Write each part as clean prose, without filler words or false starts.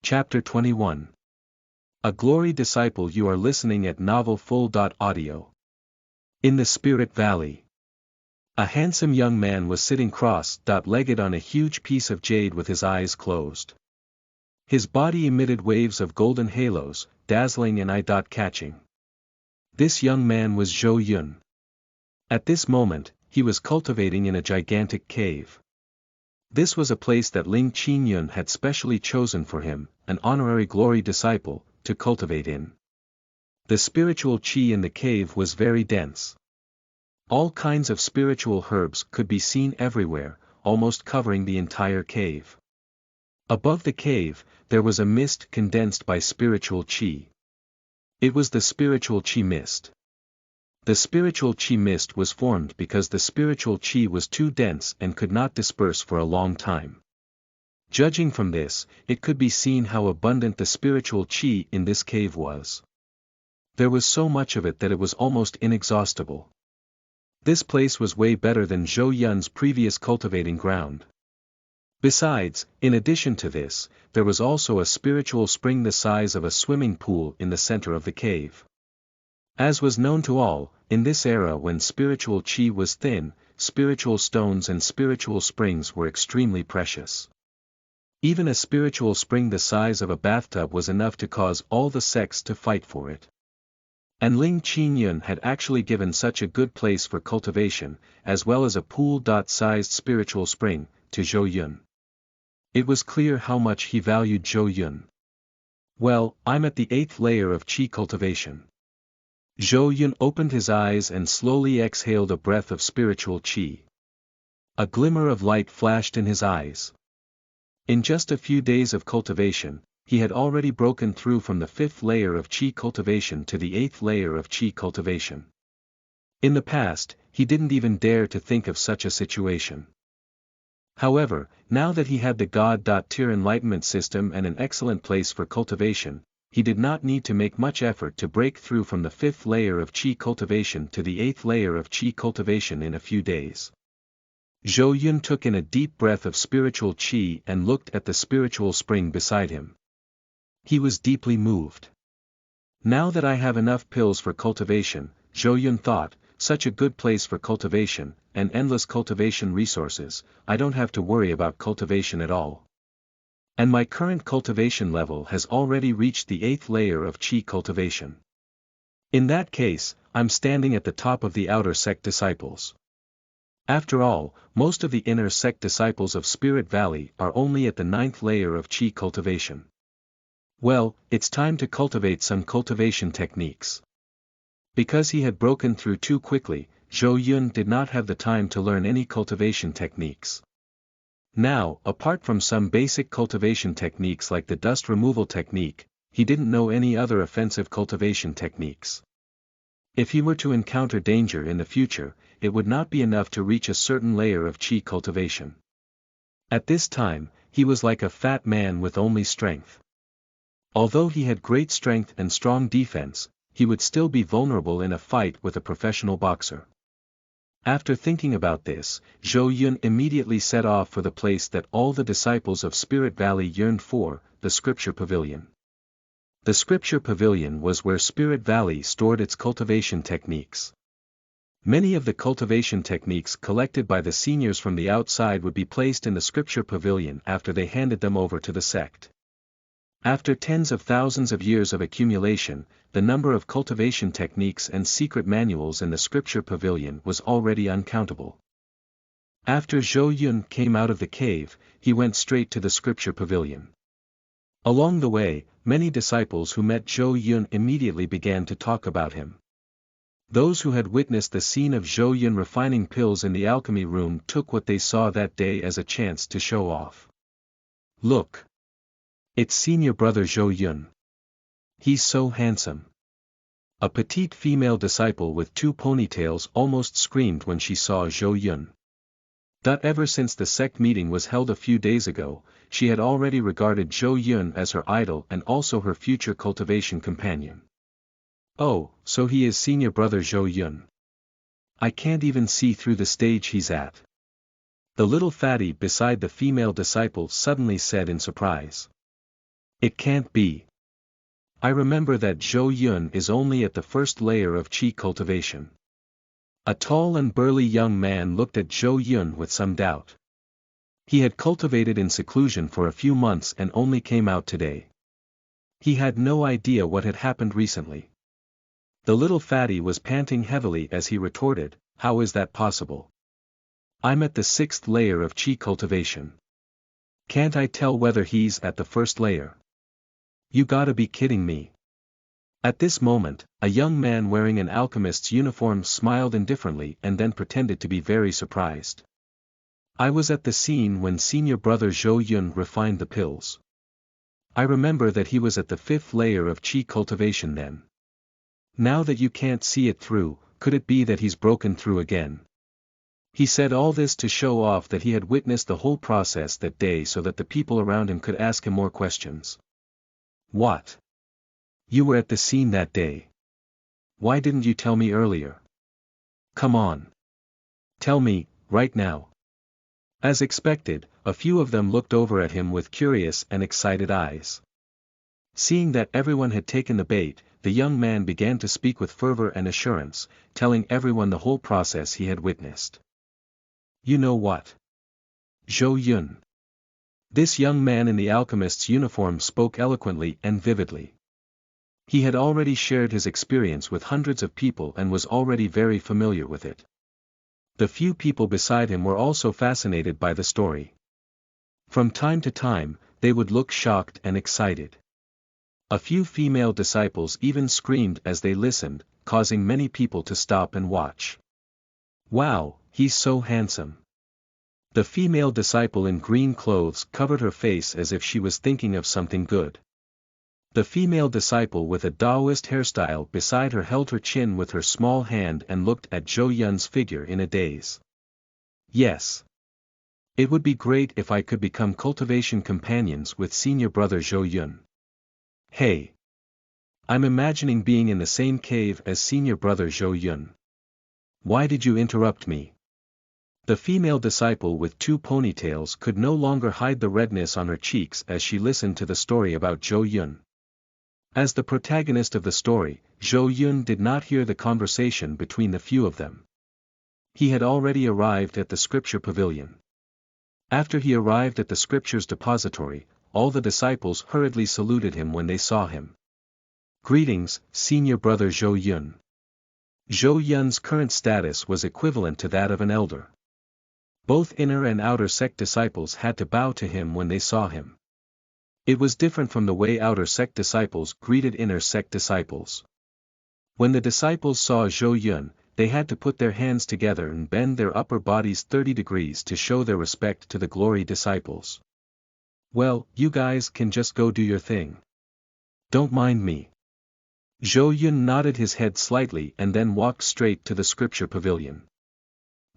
Chapter 21. A Glory Disciple. You are listening at Novel Full. Audio. In the Spirit Valley. A handsome young man was sitting cross-legged on a huge piece of jade with his eyes closed. His body emitted waves of golden halos, dazzling and eye-catching. This young man was Zhou Yun. At this moment, he was cultivating in a gigantic cave. This was a place that Ling Qingyun had specially chosen for him, an honorary glory disciple, to cultivate in. The spiritual qi in the cave was very dense. All kinds of spiritual herbs could be seen everywhere, almost covering the entire cave. Above the cave, there was a mist condensed by spiritual qi. It was the spiritual qi mist. The spiritual qi mist was formed because the spiritual qi was too dense and could not disperse for a long time. Judging from this, it could be seen how abundant the spiritual qi in this cave was. There was so much of it that it was almost inexhaustible. This place was way better than Zhou Yun's previous cultivating ground. Besides, in addition to this, there was also a spiritual spring the size of a swimming pool in the center of the cave. As was known to all, in this era when spiritual qi was thin, spiritual stones and spiritual springs were extremely precious. Even a spiritual spring the size of a bathtub was enough to cause all the sects to fight for it. And Ling Qingyun had actually given such a good place for cultivation, as well as a pool-sized spiritual spring, to Zhou Yun. It was clear how much he valued Zhou Yun. Well, I'm at the 8th layer of qi cultivation. Zhou Yun opened his eyes and slowly exhaled a breath of spiritual qi. A glimmer of light flashed in his eyes. In just a few days of cultivation, he had already broken through from the 5th layer of qi cultivation to the 8th layer of qi cultivation. In the past, he didn't even dare to think of such a situation. However, now that he had the God-tier enlightenment system and an excellent place for cultivation, he did not need to make much effort to break through from the 5th layer of qi cultivation to the 8th layer of qi cultivation in a few days. Zhou Yun took in a deep breath of spiritual qi and looked at the spiritual spring beside him. He was deeply moved. Now that I have enough pills for cultivation, Zhou Yun thought, such a good place for cultivation, and endless cultivation resources, I don't have to worry about cultivation at all. And my current cultivation level has already reached the 8th layer of qi cultivation. In that case, I'm standing at the top of the outer sect disciples. After all, most of the inner sect disciples of Spirit Valley are only at the 9th layer of qi cultivation. Well, it's time to cultivate some cultivation techniques. Because he had broken through too quickly, Zhou Yun did not have the time to learn any cultivation techniques. Now, apart from some basic cultivation techniques like the dust removal technique, he didn't know any other offensive cultivation techniques. If he were to encounter danger in the future, it would not be enough to reach a certain layer of qi cultivation. At this time, he was like a fat man with only strength. Although he had great strength and strong defense, he would still be vulnerable in a fight with a professional boxer. After thinking about this, Zhou Yun immediately set off for the place that all the disciples of Spirit Valley yearned for, the Scripture Pavilion. The Scripture Pavilion was where Spirit Valley stored its cultivation techniques. Many of the cultivation techniques collected by the seniors from the outside would be placed in the Scripture Pavilion after they handed them over to the sect. After tens of thousands of years of accumulation, the number of cultivation techniques and secret manuals in the Scripture Pavilion was already uncountable. After Zhou Yun came out of the cave, he went straight to the Scripture Pavilion. Along the way, many disciples who met Zhou Yun immediately began to talk about him. Those who had witnessed the scene of Zhou Yun refining pills in the alchemy room took what they saw that day as a chance to show off. Look! It's senior brother Zhou Yun. He's so handsome. A petite female disciple with 2 ponytails almost screamed when she saw Zhou Yun. Ever since the sect meeting was held a few days ago, she had already regarded Zhou Yun as her idol and also her future cultivation companion. Oh, so he is senior brother Zhou Yun. I can't even see through the stage he's at. The little fatty beside the female disciple suddenly said in surprise. It can't be. I remember that Zhou Yun is only at the first layer of qi cultivation. A tall and burly young man looked at Zhou Yun with some doubt. He had cultivated in seclusion for a few months and only came out today. He had no idea what had happened recently. The little fatty was panting heavily as he retorted, "How is that possible? I'm at the 6th layer of qi cultivation. Can't I tell whether he's at the first layer? You gotta be kidding me." At this moment, a young man wearing an alchemist's uniform smiled indifferently and then pretended to be very surprised. "I was at the scene when senior brother Zhou Yun refined the pills. I remember that he was at the 5th layer of qi cultivation then. Now that you can't see it through, could it be that he's broken through again?" He said all this to show off that he had witnessed the whole process that day so that the people around him could ask him more questions. "What? You were at the scene that day? Why didn't you tell me earlier? Come on. Tell me, right now." As expected, a few of them looked over at him with curious and excited eyes. Seeing that everyone had taken the bait, the young man began to speak with fervor and assurance, telling everyone the whole process he had witnessed. "You know what? Zhou Yun." This young man in the alchemist's uniform spoke eloquently and vividly. He had already shared his experience with hundreds of people and was already very familiar with it. The few people beside him were also fascinated by the story. From time to time, they would look shocked and excited. A few female disciples even screamed as they listened, causing many people to stop and watch. "Wow, he's so handsome." The female disciple in green clothes covered her face as if she was thinking of something good. The female disciple with a Taoist hairstyle beside her held her chin with her small hand and looked at Zhou Yun's figure in a daze. "Yes. It would be great if I could become cultivation companions with senior brother Zhou Yun. Hey. I'm imagining being in the same cave as senior brother Zhou Yun. Why did you interrupt me?" The female disciple with 2 ponytails could no longer hide the redness on her cheeks as she listened to the story about Zhou Yun. As the protagonist of the story, Zhou Yun did not hear the conversation between the few of them. He had already arrived at the scripture pavilion. After he arrived at the scriptures depository, all the disciples hurriedly saluted him when they saw him. "Greetings, senior brother Zhou Yun." Zhou Yun's current status was equivalent to that of an elder. Both inner and outer sect disciples had to bow to him when they saw him. It was different from the way outer sect disciples greeted inner sect disciples. When the disciples saw Zhou Yun, they had to put their hands together and bend their upper bodies 30 degrees to show their respect to the glory disciples. "Well, you guys can just go do your thing. Don't mind me." Zhou Yun nodded his head slightly and then walked straight to the scripture pavilion.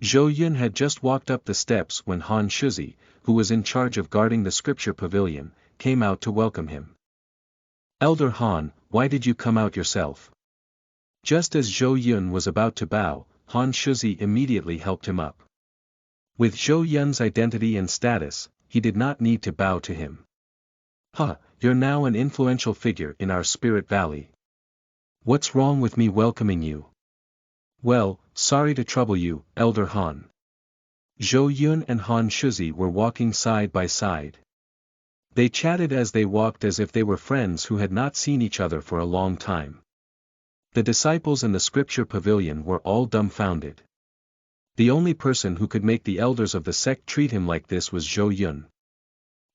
Zhou Yun had just walked up the steps when Han Shuzi, who was in charge of guarding the scripture pavilion, came out to welcome him. "Elder Han, why did you come out yourself?" Just as Zhou Yun was about to bow, Han Shuzi immediately helped him up. With Zhou Yun's identity and status, he did not need to bow to him. "Huh, you're now an influential figure in our Spirit Valley. What's wrong with me welcoming you?" "Well, sorry to trouble you, Elder Han." Zhou Yun and Han Shuzi were walking side by side. They chatted as they walked as if they were friends who had not seen each other for a long time. The disciples in the scripture pavilion were all dumbfounded. The only person who could make the elders of the sect treat him like this was Zhou Yun.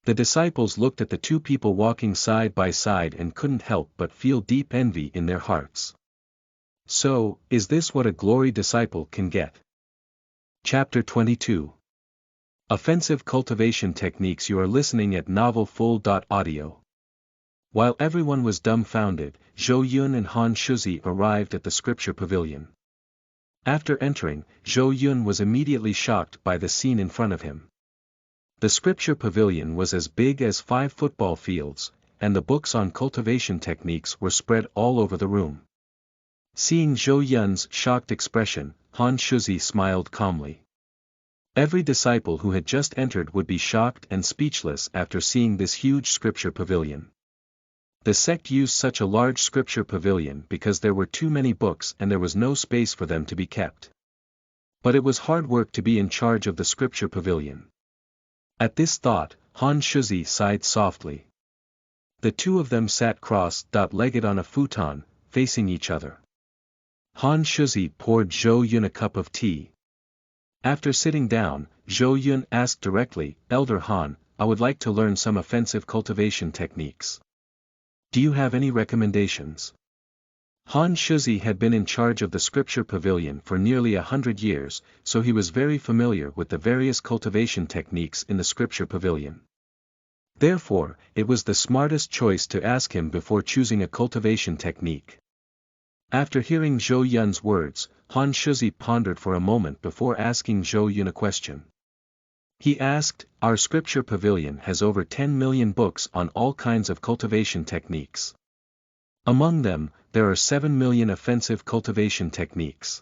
The disciples looked at the 2 people walking side by side and couldn't help but feel deep envy in their hearts. So, is this what a glory disciple can get? Chapter 22. Offensive Cultivation Techniques. You are listening at NovelFull.audio. While everyone was dumbfounded, Zhou Yun and Han Shuzi arrived at the scripture pavilion. After entering, Zhou Yun was immediately shocked by the scene in front of him. The scripture pavilion was as big as 5 football fields, and the books on cultivation techniques were spread all over the room. Seeing Zhou Yun's shocked expression, Han Shuzi smiled calmly. Every disciple who had just entered would be shocked and speechless after seeing this huge scripture pavilion. The sect used such a large scripture pavilion because there were too many books and there was no space for them to be kept. But it was hard work to be in charge of the scripture pavilion. At this thought, Han Shuzi sighed softly. The two of them sat cross-legged on a futon, facing each other. Han Shuzi poured Zhou Yun a cup of tea. After sitting down, Zhou Yun asked directly, "Elder Han, I would like to learn some offensive cultivation techniques. Do you have any recommendations?" Han Shuzi had been in charge of the scripture pavilion for nearly 100 years, so he was very familiar with the various cultivation techniques in the scripture pavilion. Therefore, it was the smartest choice to ask him before choosing a cultivation technique. After hearing Zhou Yun's words, Han Shuzi pondered for a moment before asking Zhou Yun a question. He asked, "Our scripture pavilion has over 10 million books on all kinds of cultivation techniques. Among them, there are 7 million offensive cultivation techniques.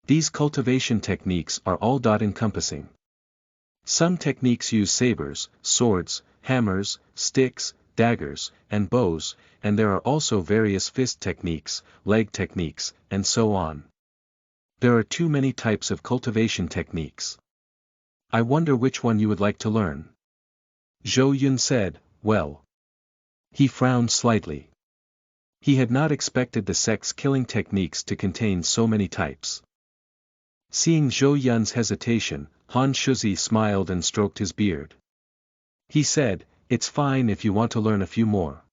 These cultivation techniques are all encompassing. Some techniques use sabers, swords, hammers, sticks, daggers, and bows, and there are also various fist techniques, leg techniques, and so on. There are too many types of cultivation techniques. I wonder which one you would like to learn." Zhou Yun said, "Well." He frowned slightly. He had not expected the sect's killing techniques to contain so many types. Seeing Zhou Yun's hesitation, Han Shuzi smiled and stroked his beard. He said, "It's fine if you want to learn a few more.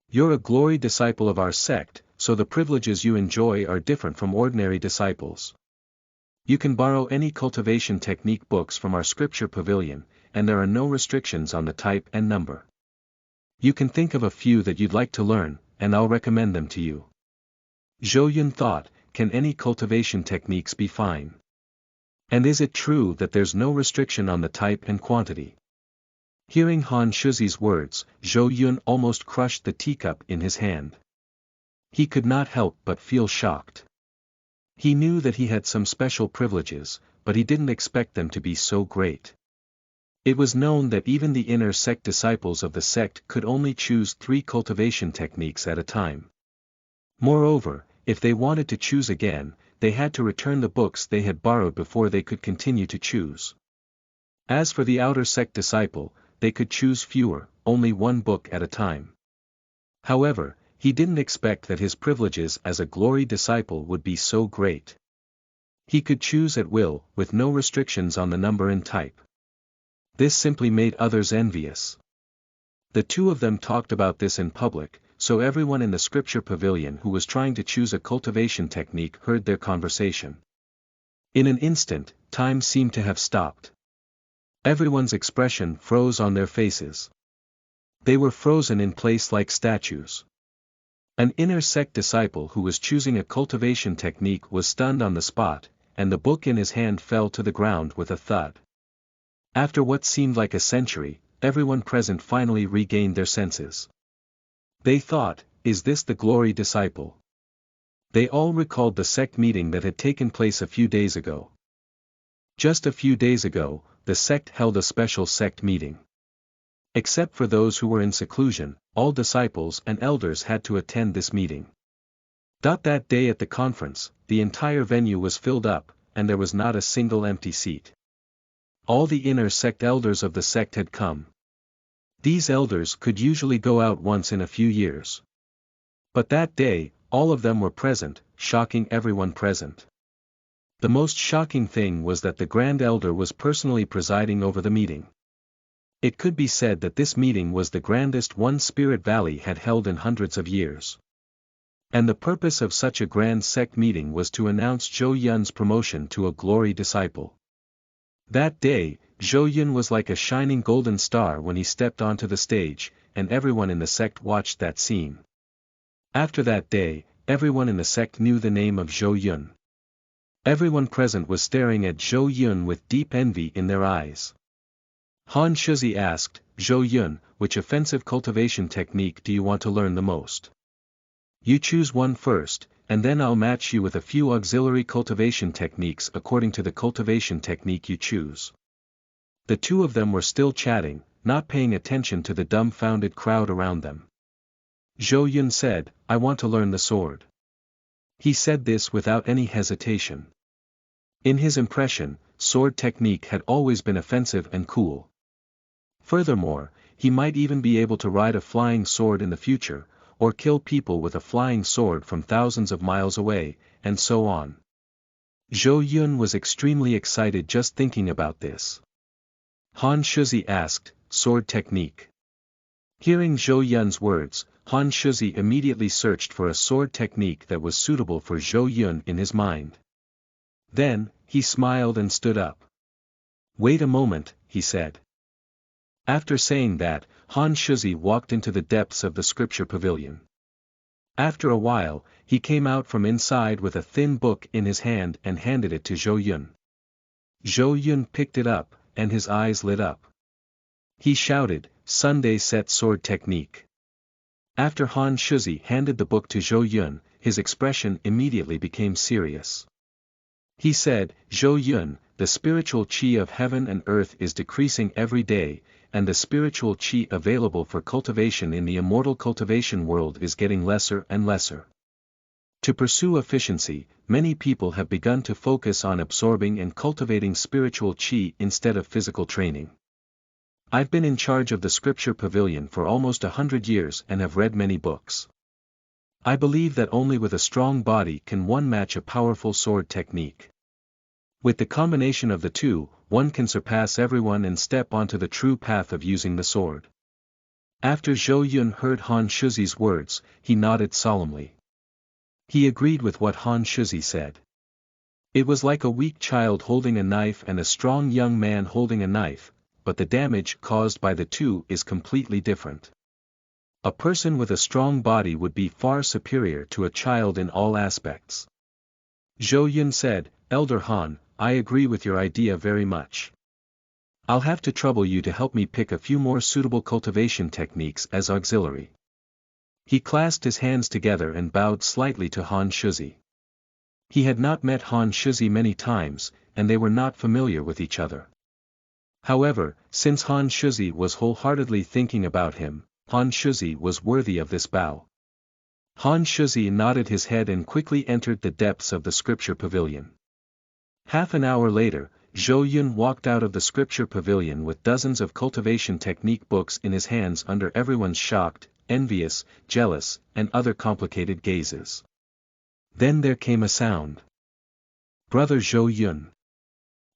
You're a glory disciple of our sect, so the privileges you enjoy are different from ordinary disciples. You can borrow any cultivation technique books from our scripture pavilion, and there are no restrictions on the type and number. You can think of a few that you'd like to learn, and I'll recommend them to you." Zhou Yun thought, can any cultivation techniques be fine? And is it true that there's no restriction on the type and quantity? Hearing Han Shuzi's words, Zhou Yun almost crushed the teacup in his hand. He could not help but feel shocked. He knew that he had some special privileges, but he didn't expect them to be so great. It was known that even the inner sect disciples of the sect could only choose 3 cultivation techniques at a time. Moreover, if they wanted to choose again, they had to return the books they had borrowed before they could continue to choose. As for the outer sect disciple, they could choose fewer, only 1 book at a time. However, he didn't expect that his privileges as a glory disciple would be so great. He could choose at will, with no restrictions on the number and type. This simply made others envious. The two of them talked about this in public, so everyone in the scripture pavilion who was trying to choose a cultivation technique heard their conversation. In an instant, time seemed to have stopped. Everyone's expression froze on their faces. They were frozen in place like statues. An inner sect disciple who was choosing a cultivation technique was stunned on the spot, and the book in his hand fell to the ground with a thud. After what seemed like a century, everyone present finally regained their senses. They thought, is this the glory disciple? They all recalled the sect meeting that had taken place a few days ago. Just a few days ago, the sect held a special sect meeting. Except for those who were in seclusion, all disciples and elders had to attend this meeting. That day at the conference, the entire venue was filled up, and there was not a single empty seat. All the inner sect elders of the sect had come. These elders could usually go out once in a few years. But that day, all of them were present, shocking everyone present. The most shocking thing was that the Grand Elder was personally presiding over the meeting. It could be said that this meeting was the grandest one Spirit Valley had held in hundreds of years. And the purpose of such a grand sect meeting was to announce Zhou Yun's promotion to a glory disciple. That day, Zhou Yun was like a shining golden star when he stepped onto the stage, and everyone in the sect watched that scene. After that day, everyone in the sect knew the name of Zhou Yun. Everyone present was staring at Zhou Yun with deep envy in their eyes. Han Shuzi asked, "Zhou Yun, which offensive cultivation technique do you want to learn the most? You choose one first, and then I'll match you with a few auxiliary cultivation techniques according to the cultivation technique you choose." The two of them were still chatting, not paying attention to the dumbfounded crowd around them. Zhou Yun said, I want to learn the sword. He said this without any hesitation. In his impression, sword technique had always been offensive and cool. Furthermore, he might even be able to ride a flying sword in the future, or kill people with a flying sword from thousands of miles away, and so on. Zhou Yun was extremely excited just thinking about this. Han Shuzi asked, sword technique. Hearing Zhou Yun's words, Han Shuzi immediately searched for a sword technique that was suitable for Zhou Yun in his mind. Then, he smiled and stood up. Wait a moment, he said. After saying that, Han Shuzi walked into the depths of the scripture pavilion. After a while, he came out from inside with a thin book in his hand and handed it to Zhou Yun. Zhou Yun picked it up, and his eyes lit up. He shouted, Sunday set sword technique. After Han Shuzi handed the book to Zhou Yun, his expression immediately became serious. He said, Zhou Yun, the spiritual qi of heaven and earth is decreasing every day, and the spiritual qi available for cultivation in the immortal cultivation world is getting lesser and lesser. To pursue efficiency, many people have begun to focus on absorbing and cultivating spiritual qi instead of physical training. I've been in charge of the scripture pavilion for almost 100 years and have read many books. I believe that only with a strong body can one match a powerful sword technique. With the combination of the two, one can surpass everyone and step onto the true path of using the sword. After Zhou Yun heard Han Shuzi's words, he nodded solemnly. He agreed with what Han Shuzi said. It was like a weak child holding a knife and a strong young man holding a knife, but the damage caused by the two is completely different. A person with a strong body would be far superior to a child in all aspects. Zhou Yun said, Elder Han, I agree with your idea very much. I'll have to trouble you to help me pick a few more suitable cultivation techniques as auxiliary. He clasped his hands together and bowed slightly to Han Shuzi. He had not met Han Shuzi many times, and they were not familiar with each other. However, since Han Shuzi was wholeheartedly thinking about him, Han Shuzi was worthy of this bow. Han Shuzi nodded his head and quickly entered the depths of the scripture pavilion. Half an hour later, Zhou Yun walked out of the scripture pavilion with dozens of cultivation technique books in his hands under everyone's shocked, envious, jealous, and other complicated gazes. Then there came a sound. Brother Zhou Yun.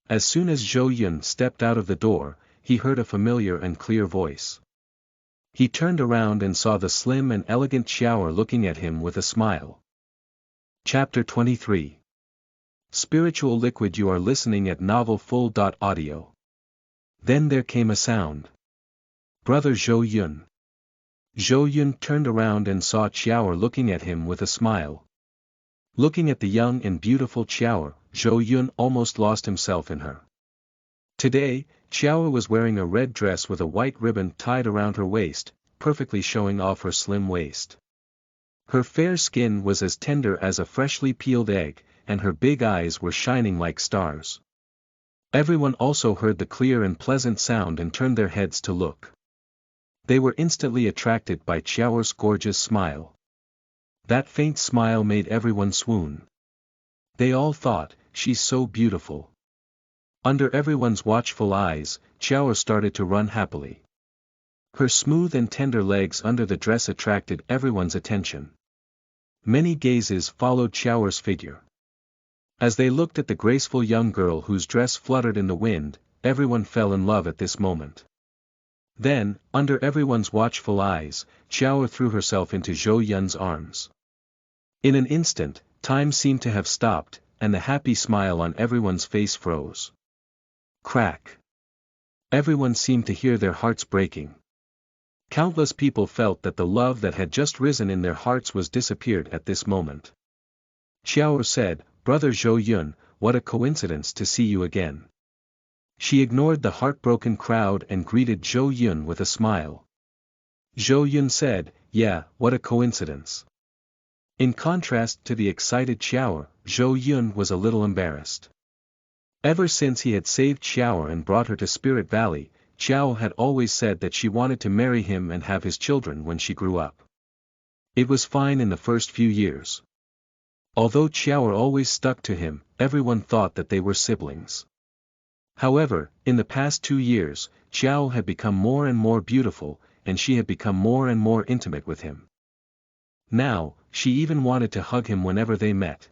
As soon as Zhou Yun stepped out of the door, he heard a familiar and clear voice. He turned around and saw the slim and elegant Xiaoer looking at him with a smile. Chapter 23. Spiritual Liquid. You are listening at novelfull.audio. Then there came a sound. Brother Zhou Yun. Zhou Yun turned around and saw Xiaoer looking at him with a smile. Looking at the young and beautiful Xiaoer, Zhou Yun almost lost himself in her. Today, Xiaoer was wearing a red dress with a white ribbon tied around her waist, perfectly showing off her slim waist. Her fair skin was as tender as a freshly peeled egg, and her big eyes were shining like stars. Everyone also heard the clear and pleasant sound and turned their heads to look. They were instantly attracted by Xiaoer's gorgeous smile. That faint smile made everyone swoon. They all thought, she's so beautiful. Under everyone's watchful eyes, Xiaoer started to run happily. Her smooth and tender legs under the dress attracted everyone's attention. Many gazes followed Xiaoer's figure. As they looked at the graceful young girl whose dress fluttered in the wind, everyone fell in love at this moment. Then, under everyone's watchful eyes, Xiaoer threw herself into Zhou Yun's arms. In an instant, time seemed to have stopped, and the happy smile on everyone's face froze. Crack. Everyone seemed to hear their hearts breaking. Countless people felt that the love that had just risen in their hearts was disappeared at this moment. Xiaoer said, Brother Zhou Yun, what a coincidence to see you again. She ignored the heartbroken crowd and greeted Zhou Yun with a smile. Zhou Yun said, yeah, what a coincidence. In contrast to the excited Xiaoer, Zhou Yun was a little embarrassed. Ever since he had saved Xiaoer and brought her to Spirit Valley, Xiao had always said that she wanted to marry him and have his children when she grew up. It was fine in the first few years. Although Qiao always stuck to him, everyone thought that they were siblings. However, in the past 2 years, Qiao had become more and more beautiful, and she had become more and more intimate with him. Now, she even wanted to hug him whenever they met.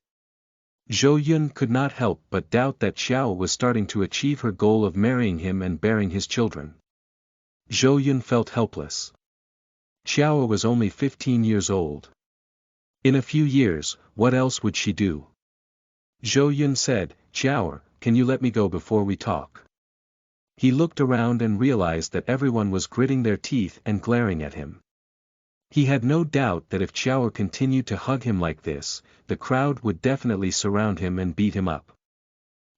Zhou Yun could not help but doubt that Qiao was starting to achieve her goal of marrying him and bearing his children. Zhou Yun felt helpless. Qiao was only 15 years old. In a few years, what else would she do? Zhou Yun said, "Qiao, can you let me go before we talk?" He looked around and realized that everyone was gritting their teeth and glaring at him. He had no doubt that if Qiao continued to hug him like this, the crowd would definitely surround him and beat him up.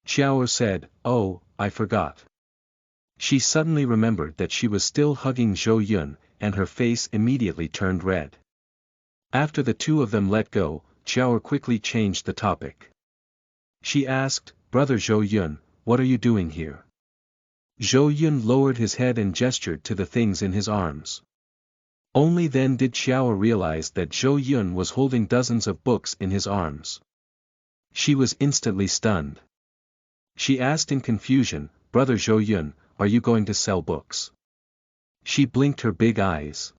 Qiao said, "Oh, I forgot." She suddenly remembered that she was still hugging Zhou Yun, and her face immediately turned red. After the two of them let go, Qiao quickly changed the topic. She asked, "Brother Zhou Yun, what are you doing here?" Zhou Yun lowered his head and gestured to the things in his arms. Only then did Qiao realize that Zhou Yun was holding dozens of books in his arms. She was instantly stunned. She asked in confusion, "Brother Zhou Yun, are you going to sell books?" She blinked her big eyes.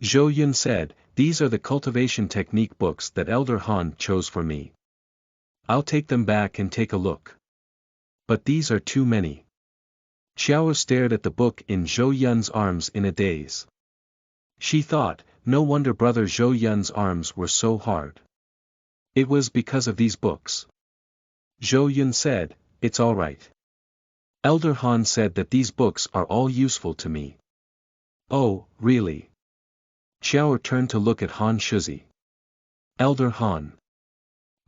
Zhou Yun said, "These are the cultivation technique books that Elder Han chose for me. I'll take them back and take a look. But these are too many." Qiao stared at the book in Zhou Yun's arms in a daze. She thought, no wonder Brother Zhou Yun's arms were so hard. It was because of these books. Zhou Yun said, "It's all right. Elder Han said that these books are all useful to me." "Oh, really?" Qiao turned to look at Han Shuzi. "Elder Han."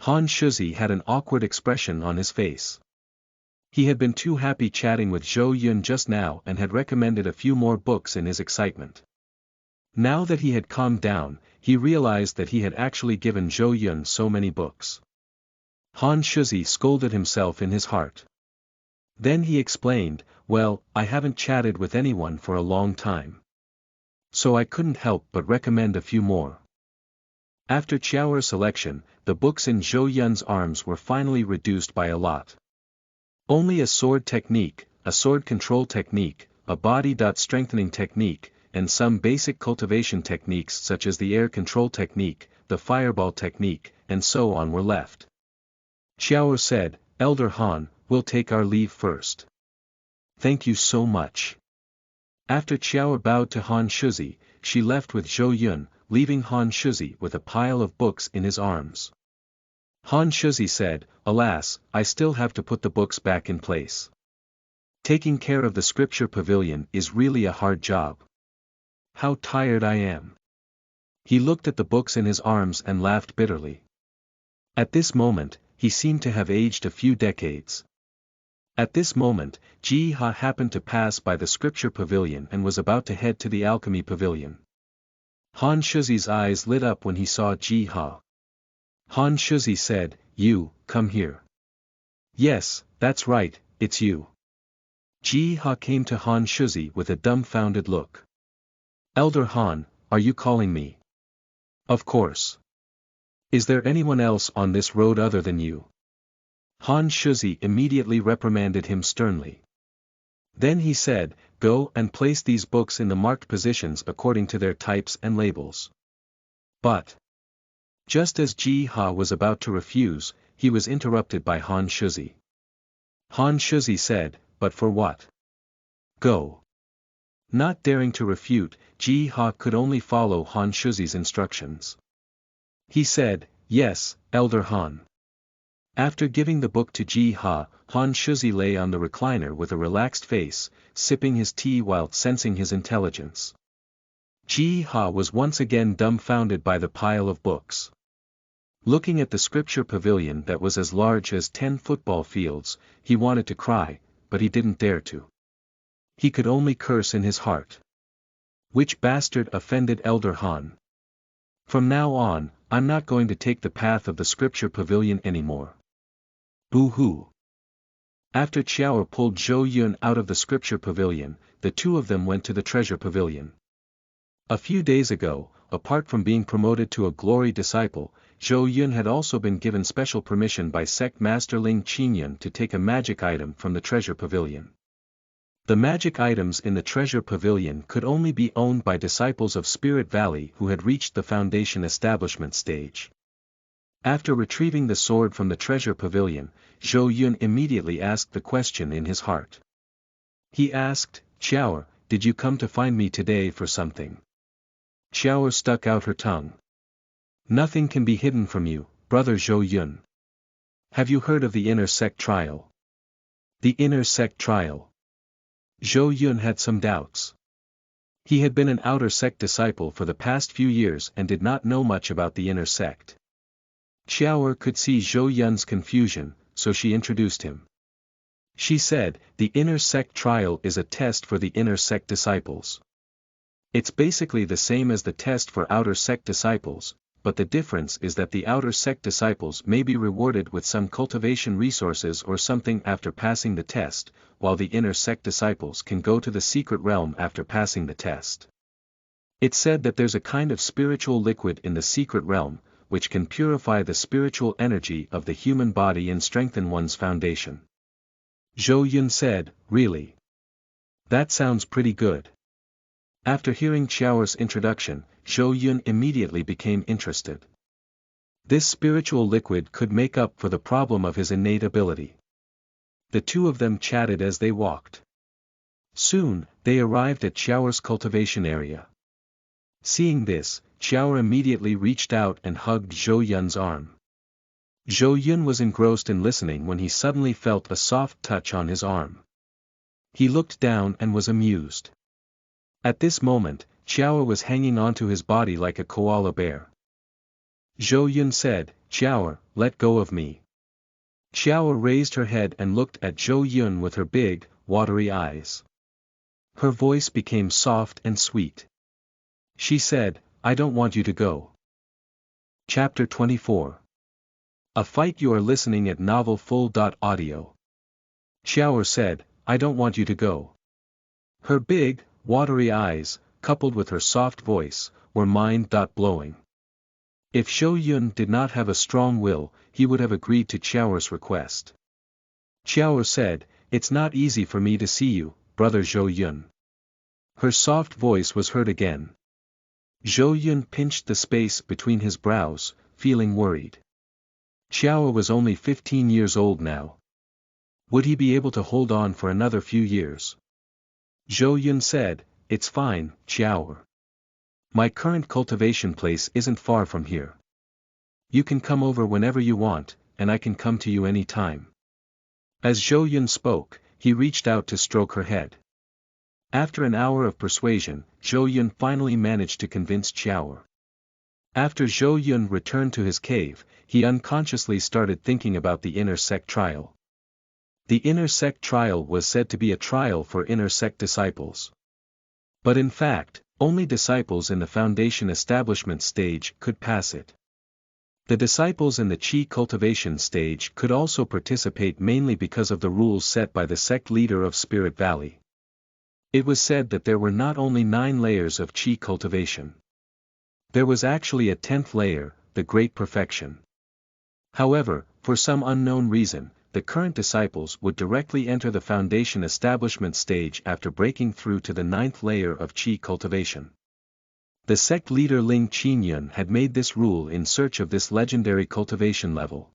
Han Shuzi had an awkward expression on his face. He had been too happy chatting with Zhou Yun just now and had recommended a few more books in his excitement. Now that he had calmed down, he realized that he had actually given Zhou Yun so many books. Han Shuzi scolded himself in his heart. Then he explained, "Well, I haven't chatted with anyone for a long time. So I couldn't help but recommend a few more." After Qiao's selection, the books in Zhou Yun's arms were finally reduced by a lot. Only a sword technique, a sword control technique, a body strengthening technique, and some basic cultivation techniques such as the air control technique, the fireball technique, and so on were left. Qiao said, "Elder Han, we'll take our leave first. Thank you so much." After Qiao bowed to Han Shuzi, she left with Zhou Yun, leaving Han Shuzi with a pile of books in his arms. Han Shuzi said, "Alas, I still have to put the books back in place. Taking care of the scripture pavilion is really a hard job. How tired I am." He looked at the books in his arms and laughed bitterly. At this moment, he seemed to have aged a few decades. At this moment, Ji Ha happened to pass by the scripture pavilion and was about to head to the alchemy pavilion. Han Shuzi's eyes lit up when he saw Ji Ha. Han Shuzi said, "You, come here." "Yes, that's right, it's you." Ji Ha came to Han Shuzi with a dumbfounded look. "Elder Han, are you calling me?" "Of course. Is there anyone else on this road other than you?" Han Shuzi immediately reprimanded him sternly. Then he said, "Go and place these books in the marked positions according to their types and labels." But just as Ji Ha was about to refuse, he was interrupted by Han Shuzi. Han Shuzi said, "But for what?" "Go." Not daring to refute, Ji Ha could only follow Han Shuzi's instructions. He said, "Yes, Elder Han." After giving the book to Ji Ha, Han Shuzi lay on the recliner with a relaxed face, sipping his tea while sensing his intelligence. Ji Ha was once again dumbfounded by the pile of books. Looking at the scripture pavilion that was as large as 10 football fields, he wanted to cry, but he didn't dare to. He could only curse in his heart. Which bastard offended Elder Han? From now on, I'm not going to take the path of the scripture pavilion anymore. Boo-hoo. After Qiao pulled Zhou Yun out of the scripture pavilion, the two of them went to the treasure pavilion. A few days ago, apart from being promoted to a glory disciple, Zhou Yun had also been given special permission by sect master Ling Qingyun to take a magic item from the treasure pavilion. The magic items in the treasure pavilion could only be owned by disciples of Spirit Valley who had reached the foundation establishment stage. After retrieving the sword from the treasure pavilion, Zhou Yun immediately asked the question in his heart. He asked, "Qiao, did you come to find me today for something?" Qiao stuck out her tongue. "Nothing can be hidden from you, brother Zhou Yun. Have you heard of the inner sect trial?" The inner sect trial. Zhou Yun had some doubts. He had been an outer sect disciple for the past few years and did not know much about the inner sect. Qiao could see Zhou Yun's confusion, so she introduced him. She said, "The inner sect trial is a test for the inner sect disciples. It's basically the same as the test for outer sect disciples, but the difference is that the outer sect disciples may be rewarded with some cultivation resources or something after passing the test, while the inner sect disciples can go to the secret realm after passing the test. It's said that there's a kind of spiritual liquid in the secret realm, which can purify the spiritual energy of the human body and strengthen one's foundation." Zhou Yun said, "Really? That sounds pretty good." After hearing Qiao's introduction, Zhou Yun immediately became interested. This spiritual liquid could make up for the problem of his innate ability. The two of them chatted as they walked. Soon, they arrived at Qiao's cultivation area. Seeing this, Qiao immediately reached out and hugged Zhou Yun's arm. Zhou Yun was engrossed in listening when he suddenly felt a soft touch on his arm. He looked down and was amused. At this moment, Qiao was hanging onto his body like a koala bear. Zhou Yun said, "Qiao, let go of me." Qiao raised her head and looked at Zhou Yun with her big, watery eyes. Her voice became soft and sweet. She said, "I don't want you to go." Chapter 24. A fight. You are listening at novelfull.audio. Qiao said, "I don't want you to go." Her big, watery eyes, coupled with her soft voice, were mind-blowing. If Zhou Yun did not have a strong will, he would have agreed to Qiao's request. Qiao said, "It's not easy for me to see you, brother Zhou Yun." Her soft voice was heard again. Zhou Yun pinched the space between his brows, feeling worried. Qiao was only 15 years old now. Would he be able to hold on for another few years? Zhou Yun said, "It's fine, Qiao. My current cultivation place isn't far from here. You can come over whenever you want, and I can come to you any time." As Zhou Yun spoke, he reached out to stroke her head. After an hour of persuasion, Zhou Yun finally managed to convince Qiao. After Zhou Yun returned to his cave, he unconsciously started thinking about the inner sect trial. The inner sect trial was said to be a trial for inner sect disciples. But in fact, only disciples in the foundation establishment stage could pass it. The disciples in the Qi cultivation stage could also participate mainly because of the rules set by the sect leader of Spirit Valley. It was said that there were not only 9 layers of Qi cultivation. There was actually a 10th layer, the Great Perfection. However, for some unknown reason, the current disciples would directly enter the foundation establishment stage after breaking through to the 9th layer of Qi cultivation. The sect leader Ling Qingyun had made this rule in search of this legendary cultivation level.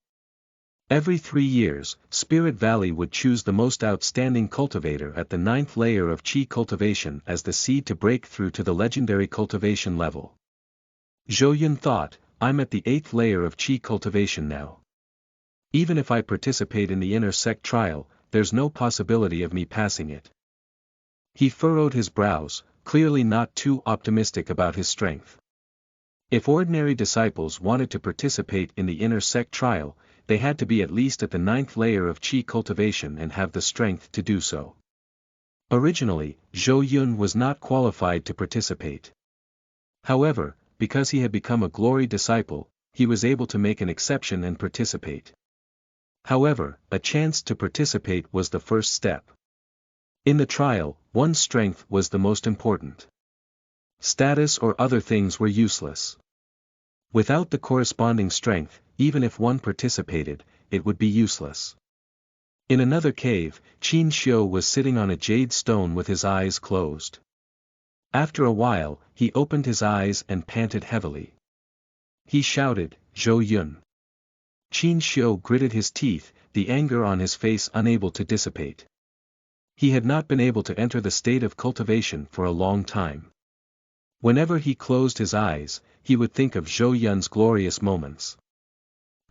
Every 3 years, Spirit Valley would choose the most outstanding cultivator at the 9th layer of Qi cultivation as the seed to break through to the legendary cultivation level. Zhou Yun thought, "I'm at the 8th layer of Qi cultivation now. Even if I participate in the inner sect trial, there's no possibility of me passing it." He furrowed his brows, clearly not too optimistic about his strength. If ordinary disciples wanted to participate in the inner sect trial, they had to be at least at the 9th layer of Qi cultivation and have the strength to do so. Originally, Zhou Yun was not qualified to participate. However, because he had become a glory disciple, he was able to make an exception and participate. However, a chance to participate was the first step. In the trial, one's strength was the most important. status or other things were useless. Without the corresponding strength, even if one participated, it would be useless. In another cave, Qin Xiu was sitting on a jade stone with his eyes closed. After a while, he opened his eyes and panted heavily. He shouted, "Zhou Yun." Qin Xiu gritted his teeth, the anger on his face unable to dissipate. He had not been able to enter the state of cultivation for a long time. Whenever he closed his eyes, he would think of Zhou Yun's glorious moments.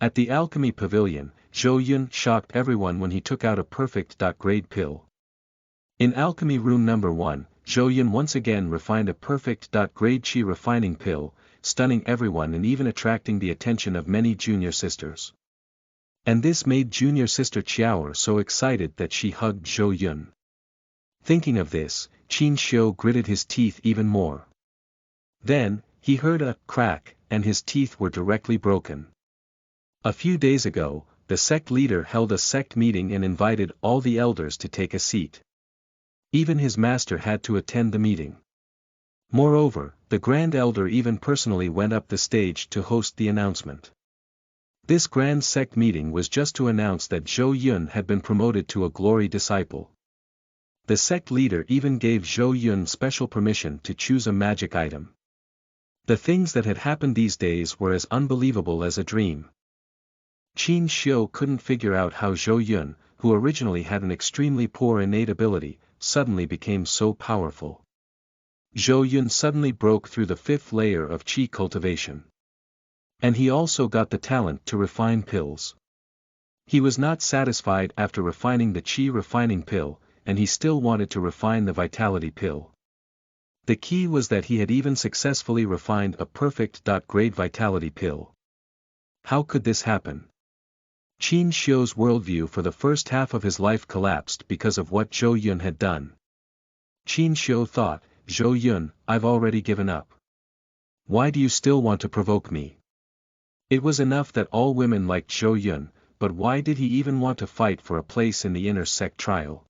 At the alchemy pavilion, Zhou Yun shocked everyone when he took out a perfect-grade pill. In alchemy room number 1, Zhou Yun once again refined a perfect-grade qi refining pill, stunning everyone and even attracting the attention of many junior sisters. And this made junior sister Qiao so excited that she hugged Zhou Yun. Thinking of this, Qin Xiu gritted his teeth even more. Then, he heard a crack, and his teeth were directly broken. A few days ago, the sect leader held a sect meeting and invited all the elders to take a seat. Even his master had to attend the meeting. Moreover, the Grand Elder even personally went up the stage to host the announcement. This grand sect meeting was just to announce that Zhou Yun had been promoted to a glory disciple. The sect leader even gave Zhou Yun special permission to choose a magic item. The things that had happened these days were as unbelievable as a dream. Qin Xiu couldn't figure out how Zhou Yun, who originally had an extremely poor innate ability, suddenly became so powerful. Zhou Yun suddenly broke through the 5th layer of qi cultivation. And he also got the talent to refine pills. He was not satisfied after refining the qi refining pill, and he still wanted to refine the vitality pill. The key was that he had even successfully refined a perfect-grade vitality pill. How could this happen? Qin Xiu's worldview for the first half of his life collapsed because of what Zhou Yun had done. Qin Xiu thought, "Zhou Yun, I've already given up. Why do you still want to provoke me?" It was enough that all women liked Zhou Yun, but why did he even want to fight for a place in the inner sect trial?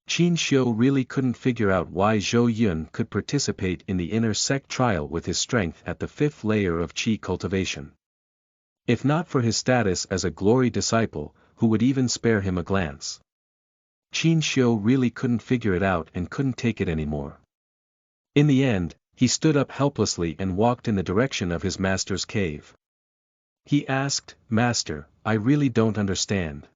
Qin Xiu really couldn't figure out why Zhou Yun could participate in the inner sect trial with his strength at the 5th layer of qi cultivation. If not for his status as a glory disciple, who would even spare him a glance? Qin Xiu really couldn't figure it out and couldn't take it anymore. In the end, he stood up helplessly and walked in the direction of his master's cave. He asked, "Master, I really don't understand.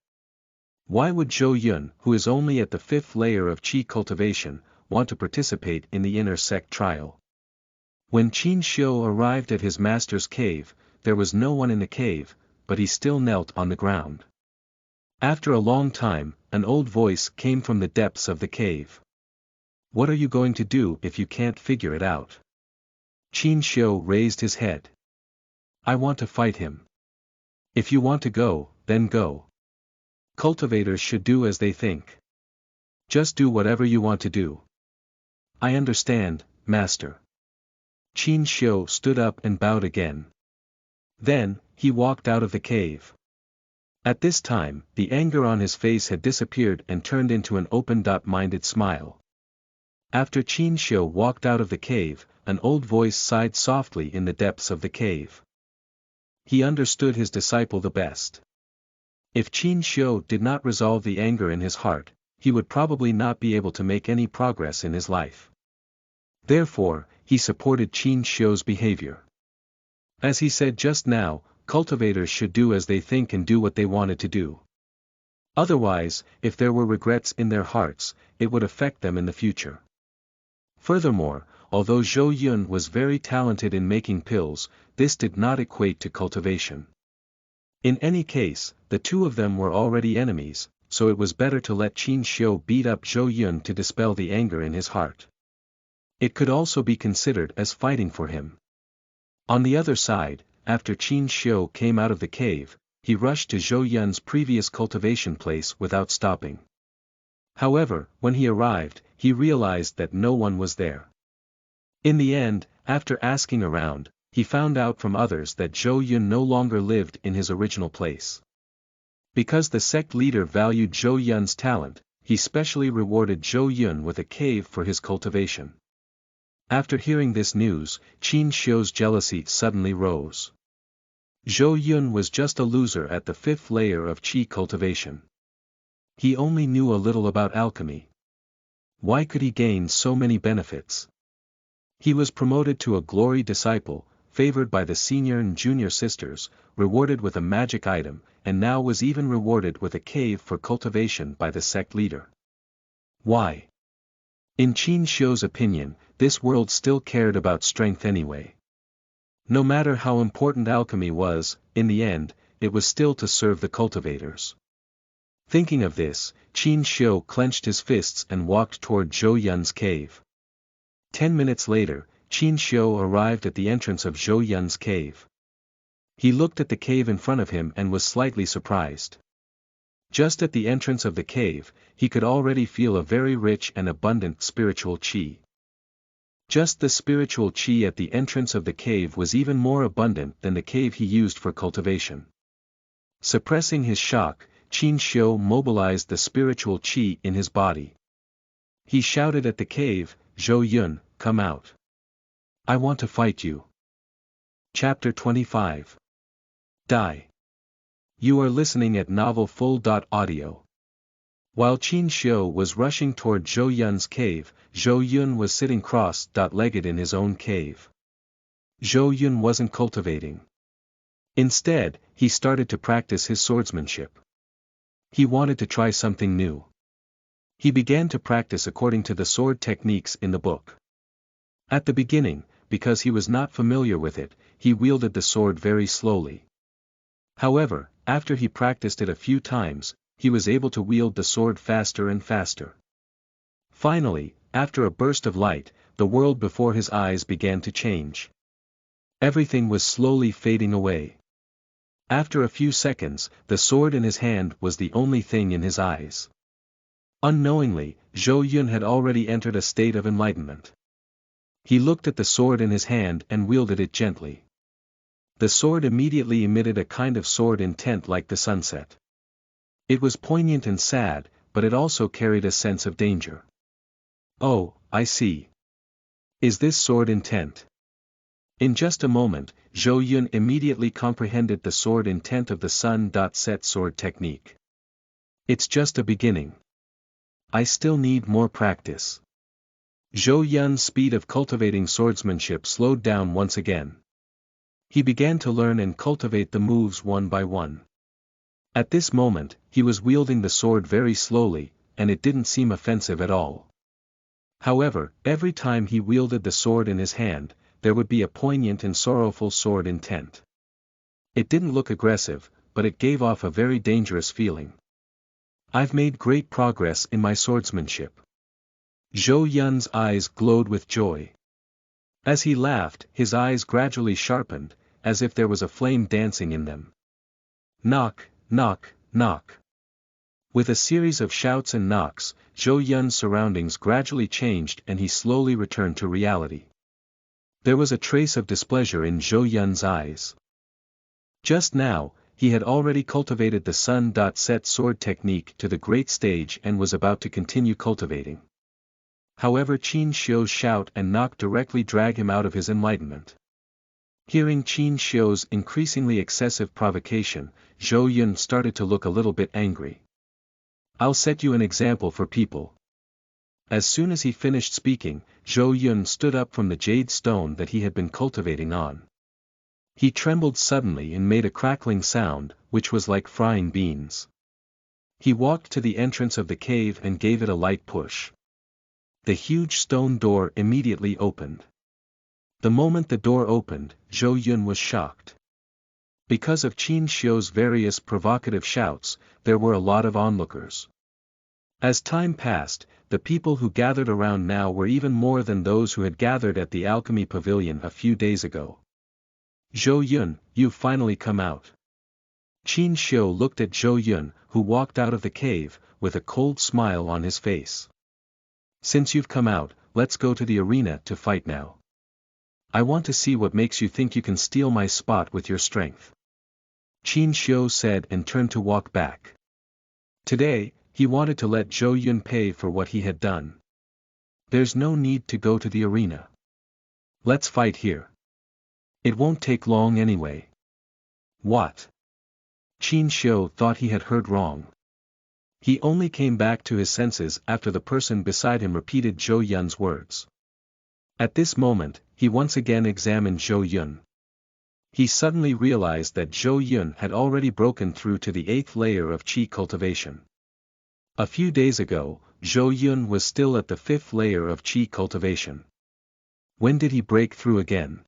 Why would Zhou Yun, who is only at the 5th layer of qi cultivation, want to participate in the inner sect trial?" When Qin Xiu arrived at his master's cave, there was no one in the cave, but he still knelt on the ground. After a long time, an old voice came from the depths of the cave. "What are you going to do if you can't figure it out?" Qin Xiu raised his head. "I want to fight him." "If you want to go, then go. Cultivators should do as they think. Just do whatever you want to do." "I understand, Master." Qin Xiu stood up and bowed again. Then, he walked out of the cave. At this time, the anger on his face had disappeared and turned into an open-minded smile. After Qin Xiu walked out of the cave, an old voice sighed softly in the depths of the cave. He understood his disciple the best. If Qin Xiu did not resolve the anger in his heart, he would probably not be able to make any progress in his life. Therefore, he supported Qin Xiu's behavior. As he said just now, cultivators should do as they think and do what they wanted to do. Otherwise, if there were regrets in their hearts, it would affect them in the future. Furthermore, although Zhou Yun was very talented in making pills, this did not equate to cultivation. In any case, the two of them were already enemies, so it was better to let Qin Xiu beat up Zhou Yun to dispel the anger in his heart. It could also be considered as fighting for him. On the other side, after Qin Xiu came out of the cave, he rushed to Zhou Yun's previous cultivation place without stopping. However, when he arrived, he realized that no one was there. In the end, after asking around, he found out from others that Zhou Yun no longer lived in his original place. Because the sect leader valued Zhou Yun's talent, he specially rewarded Zhou Yun with a cave for his cultivation. After hearing this news, Qin Xiu's jealousy suddenly rose. Zhou Yun was just a loser at the 5th layer of qi cultivation. He only knew a little about alchemy. Why could he gain so many benefits? He was promoted to a glory disciple, favored by the senior and junior sisters, rewarded with a magic item, and now was even rewarded with a cave for cultivation by the sect leader. Why? In Qin Xiu's opinion, this world still cared about strength anyway. No matter how important alchemy was, in the end, it was still to serve the cultivators. Thinking of this, Qin Xiu clenched his fists and walked toward Zhou Yun's cave. 10 minutes later, Qin Xiu arrived at the entrance of Zhou Yun's cave. He looked at the cave in front of him and was slightly surprised. Just at the entrance of the cave, he could already feel a very rich and abundant spiritual qi. Just the spiritual qi at the entrance of the cave was even more abundant than the cave he used for cultivation. Suppressing his shock, Qin Xiu mobilized the spiritual qi in his body. He shouted at the cave, "Zhou Yun, come out. I want to fight you." Chapter 25. Die. You are listening at NovelFull.audio. While Qin Xiu was rushing toward Zhou Yun's cave, Zhou Yun was sitting cross-legged in his own cave. Zhou Yun wasn't cultivating. Instead, he started to practice his swordsmanship. He wanted to try something new. He began to practice according to the sword techniques in the book. At the beginning, because he was not familiar with it, he wielded the sword very slowly. However, after he practiced it a few times, he was able to wield the sword faster and faster. Finally, after a burst of light, the world before his eyes began to change. Everything was slowly fading away. After a few seconds, the sword in his hand was the only thing in his eyes. Unknowingly, Zhou Yun had already entered a state of enlightenment. He looked at the sword in his hand and wielded it gently. The sword immediately emitted a kind of sword intent like the sunset. It was poignant and sad, but it also carried a sense of danger. Oh, I see. Is this sword intent? In just a moment, Zhou Yun immediately comprehended the sword intent of the sun-set sword technique. It's just a beginning. I still need more practice. Zhou Yun's speed of cultivating swordsmanship slowed down once again. He began to learn and cultivate the moves one by one. At this moment, he was wielding the sword very slowly, and it didn't seem offensive at all. However, every time he wielded the sword in his hand, there would be a poignant and sorrowful sword intent. It didn't look aggressive, but it gave off a very dangerous feeling. I've made great progress in my swordsmanship. Zhou Yun's eyes glowed with joy. As he laughed, his eyes gradually sharpened, as if there was a flame dancing in them. Knock, knock, knock. With a series of shouts and knocks, Zhou Yun's surroundings gradually changed and he slowly returned to reality. There was a trace of displeasure in Zhou Yun's eyes. Just now, he had already cultivated the sun-set sword technique to the great stage and was about to continue cultivating. However, Qin Xiu's shout and knock directly dragged him out of his enlightenment. Hearing Qin Xiu's increasingly excessive provocation, Zhou Yun started to look a little bit angry. I'll set you an example for people. As soon as he finished speaking, Zhou Yun stood up from the jade stone that he had been cultivating on. He trembled suddenly and made a crackling sound, which was like frying beans. He walked to the entrance of the cave and gave it a light push. The huge stone door immediately opened. The moment the door opened, Zhou Yun was shocked. Because of Qin Xiu's various provocative shouts, there were a lot of onlookers. As time passed, the people who gathered around now were even more than those who had gathered at the alchemy pavilion a few days ago. Zhou Yun, you've finally come out. Qin Xiu looked at Zhou Yun, who walked out of the cave, with a cold smile on his face. Since you've come out, let's go to the arena to fight now. I want to see what makes you think you can steal my spot with your strength. Qin Xiu said and turned to walk back. Today, he wanted to let Zhou Yun pay for what he had done. There's no need to go to the arena. Let's fight here. It won't take long anyway. What? Qin Xiu thought he had heard wrong. He only came back to his senses after the person beside him repeated Zhou Yun's words. At this moment, he once again examined Zhou Yun. He suddenly realized that Zhou Yun had already broken through to the 8th layer of qi cultivation. A few days ago, Zhou Yun was still at the 5th layer of qi cultivation. When did he break through again?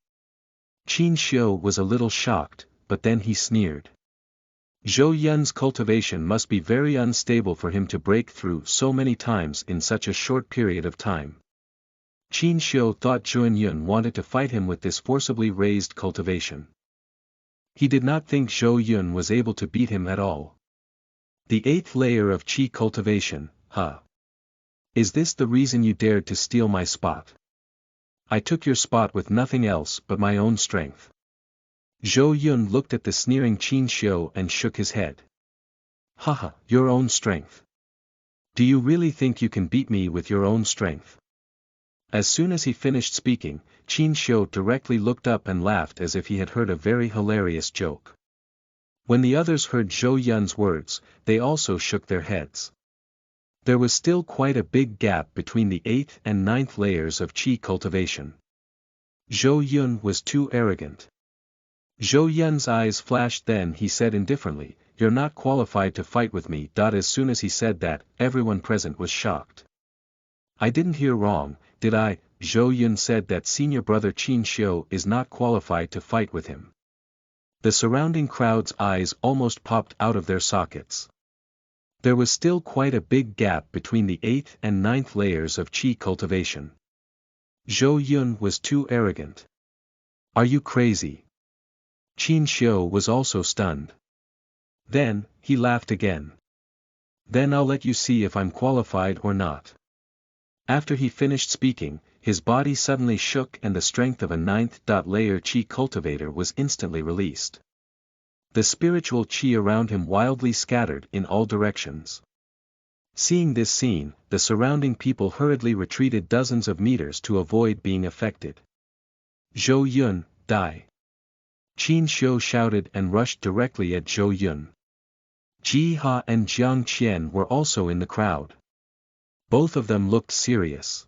Qin Xiu was a little shocked, but then he sneered. Zhou Yun's cultivation must be very unstable for him to break through so many times in such a short period of time. Qin Xiu thought Zhou Yun wanted to fight him with this forcibly raised cultivation. He did not think Zhou Yun was able to beat him at all. The 8th layer of qi cultivation, huh? Is this the reason you dared to steal my spot? I took your spot with nothing else but my own strength. Zhou Yun looked at the sneering Qin Xiu and shook his head. Haha, your own strength. Do you really think you can beat me with your own strength? As soon as he finished speaking, Qin Xiu directly looked up and laughed as if he had heard a very hilarious joke. When the others heard Zhou Yun's words, they also shook their heads. There was still quite a big gap between the 8th and 9th layers of qi cultivation. Zhou Yun was too arrogant. Zhou Yun's eyes flashed, then he said indifferently, "You're not qualified to fight with me." As soon as he said that, everyone present was shocked. I didn't hear wrong, did I? Zhou Yun said that senior brother Qin Xiu is not qualified to fight with him. The surrounding crowd's eyes almost popped out of their sockets. There was still quite a big gap between the 8th and 9th layers of qi cultivation. Zhou Yun was too arrogant. Are you crazy? Qin Xiu was also stunned. Then, he laughed again. Then I'll let you see if I'm qualified or not. After he finished speaking, his body suddenly shook and the strength of a 9th layer qi cultivator was instantly released. The spiritual qi around him wildly scattered in all directions. Seeing this scene, the surrounding people hurriedly retreated dozens of meters to avoid being affected. Zhou Yun, die! Qin Xiu shouted and rushed directly at Zhou Yun. Ji Ha and Jiang Qian were also in the crowd. Both of them looked serious.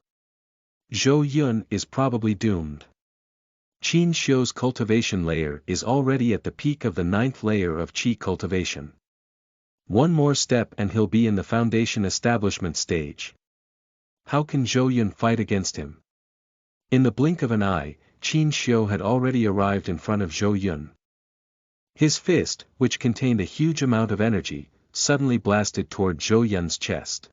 Zhou Yun is probably doomed. Qin Xiu's cultivation layer is already at the peak of the 9th layer of qi cultivation. One more step and he'll be in the foundation establishment stage. How can Zhou Yun fight against him? In the blink of an eye, Qin Xiu had already arrived in front of Zhou Yun. His fist, which contained a huge amount of energy, suddenly blasted toward Zhou Yun's chest.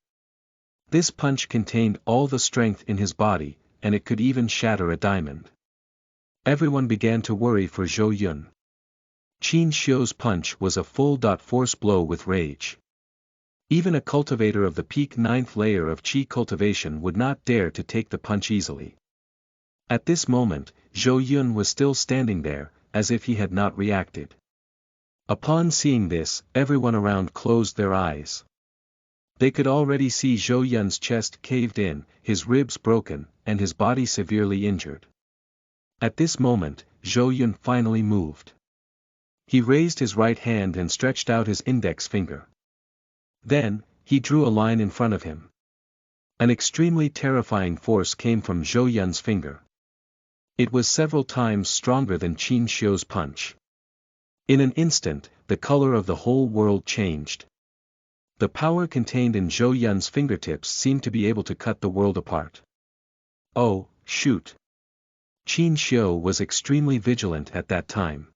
This punch contained all the strength in his body, and it could even shatter a diamond. Everyone began to worry for Zhou Yun. Qin Xiu's punch was a full force blow with rage. Even a cultivator of the peak 9th layer of qi cultivation would not dare to take the punch easily. At this moment, Zhou Yun was still standing there, as if he had not reacted. Upon seeing this, everyone around closed their eyes. They could already see Zhou Yun's chest caved in, his ribs broken, and his body severely injured. At this moment, Zhou Yun finally moved. He raised his right hand and stretched out his index finger. Then, he drew a line in front of him. An extremely terrifying force came from Zhou Yun's finger. It was several times stronger than Qin Xiu's punch. In an instant, the color of the whole world changed. The power contained in Zhou Yun's fingertips seemed to be able to cut the world apart. Oh, shoot! Qin Xiu was extremely vigilant at that time.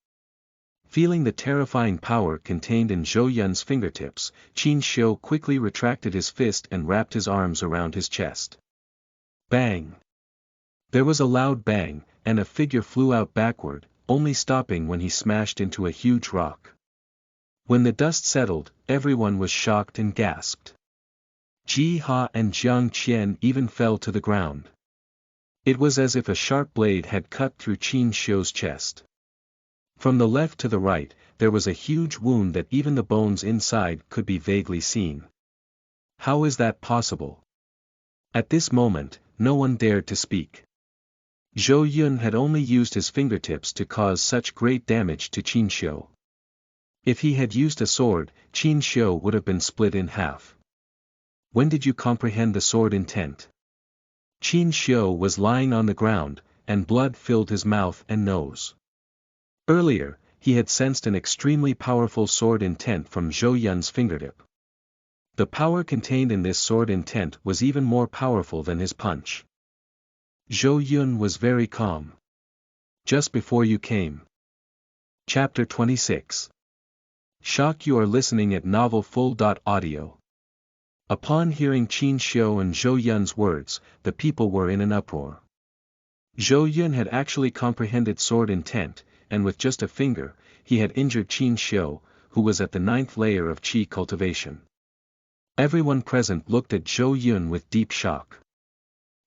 Feeling the terrifying power contained in Zhou Yun's fingertips, Qin Xiu quickly retracted his fist and wrapped his arms around his chest. Bang! There was a loud bang, and a figure flew out backward, only stopping when he smashed into a huge rock. When the dust settled, everyone was shocked and gasped. Ji Ha and Jiang Qian even fell to the ground. It was as if a sharp blade had cut through Qin Xiu's chest. From the left to the right, there was a huge wound that even the bones inside could be vaguely seen. How is that possible? At this moment, no one dared to speak. Zhou Yun had only used his fingertips to cause such great damage to Qin Xiu. If he had used a sword, Qin Xiu would have been split in half. When did you comprehend the sword intent? Qin Xiu was lying on the ground, and blood filled his mouth and nose. Earlier, he had sensed an extremely powerful sword intent from Zhou Yun's fingertip. The power contained in this sword intent was even more powerful than his punch. Zhou Yun was very calm. Just before you came. Chapter 26. Shock. You are listening at novelfull.audio. Upon hearing Qin Xiu and Zhou Yun's words, the people were in an uproar. Zhou Yun had actually comprehended sword intent, and with just a finger, he had injured Qin Xiu, who was at the 9th layer of qi cultivation. Everyone present looked at Zhou Yun with deep shock.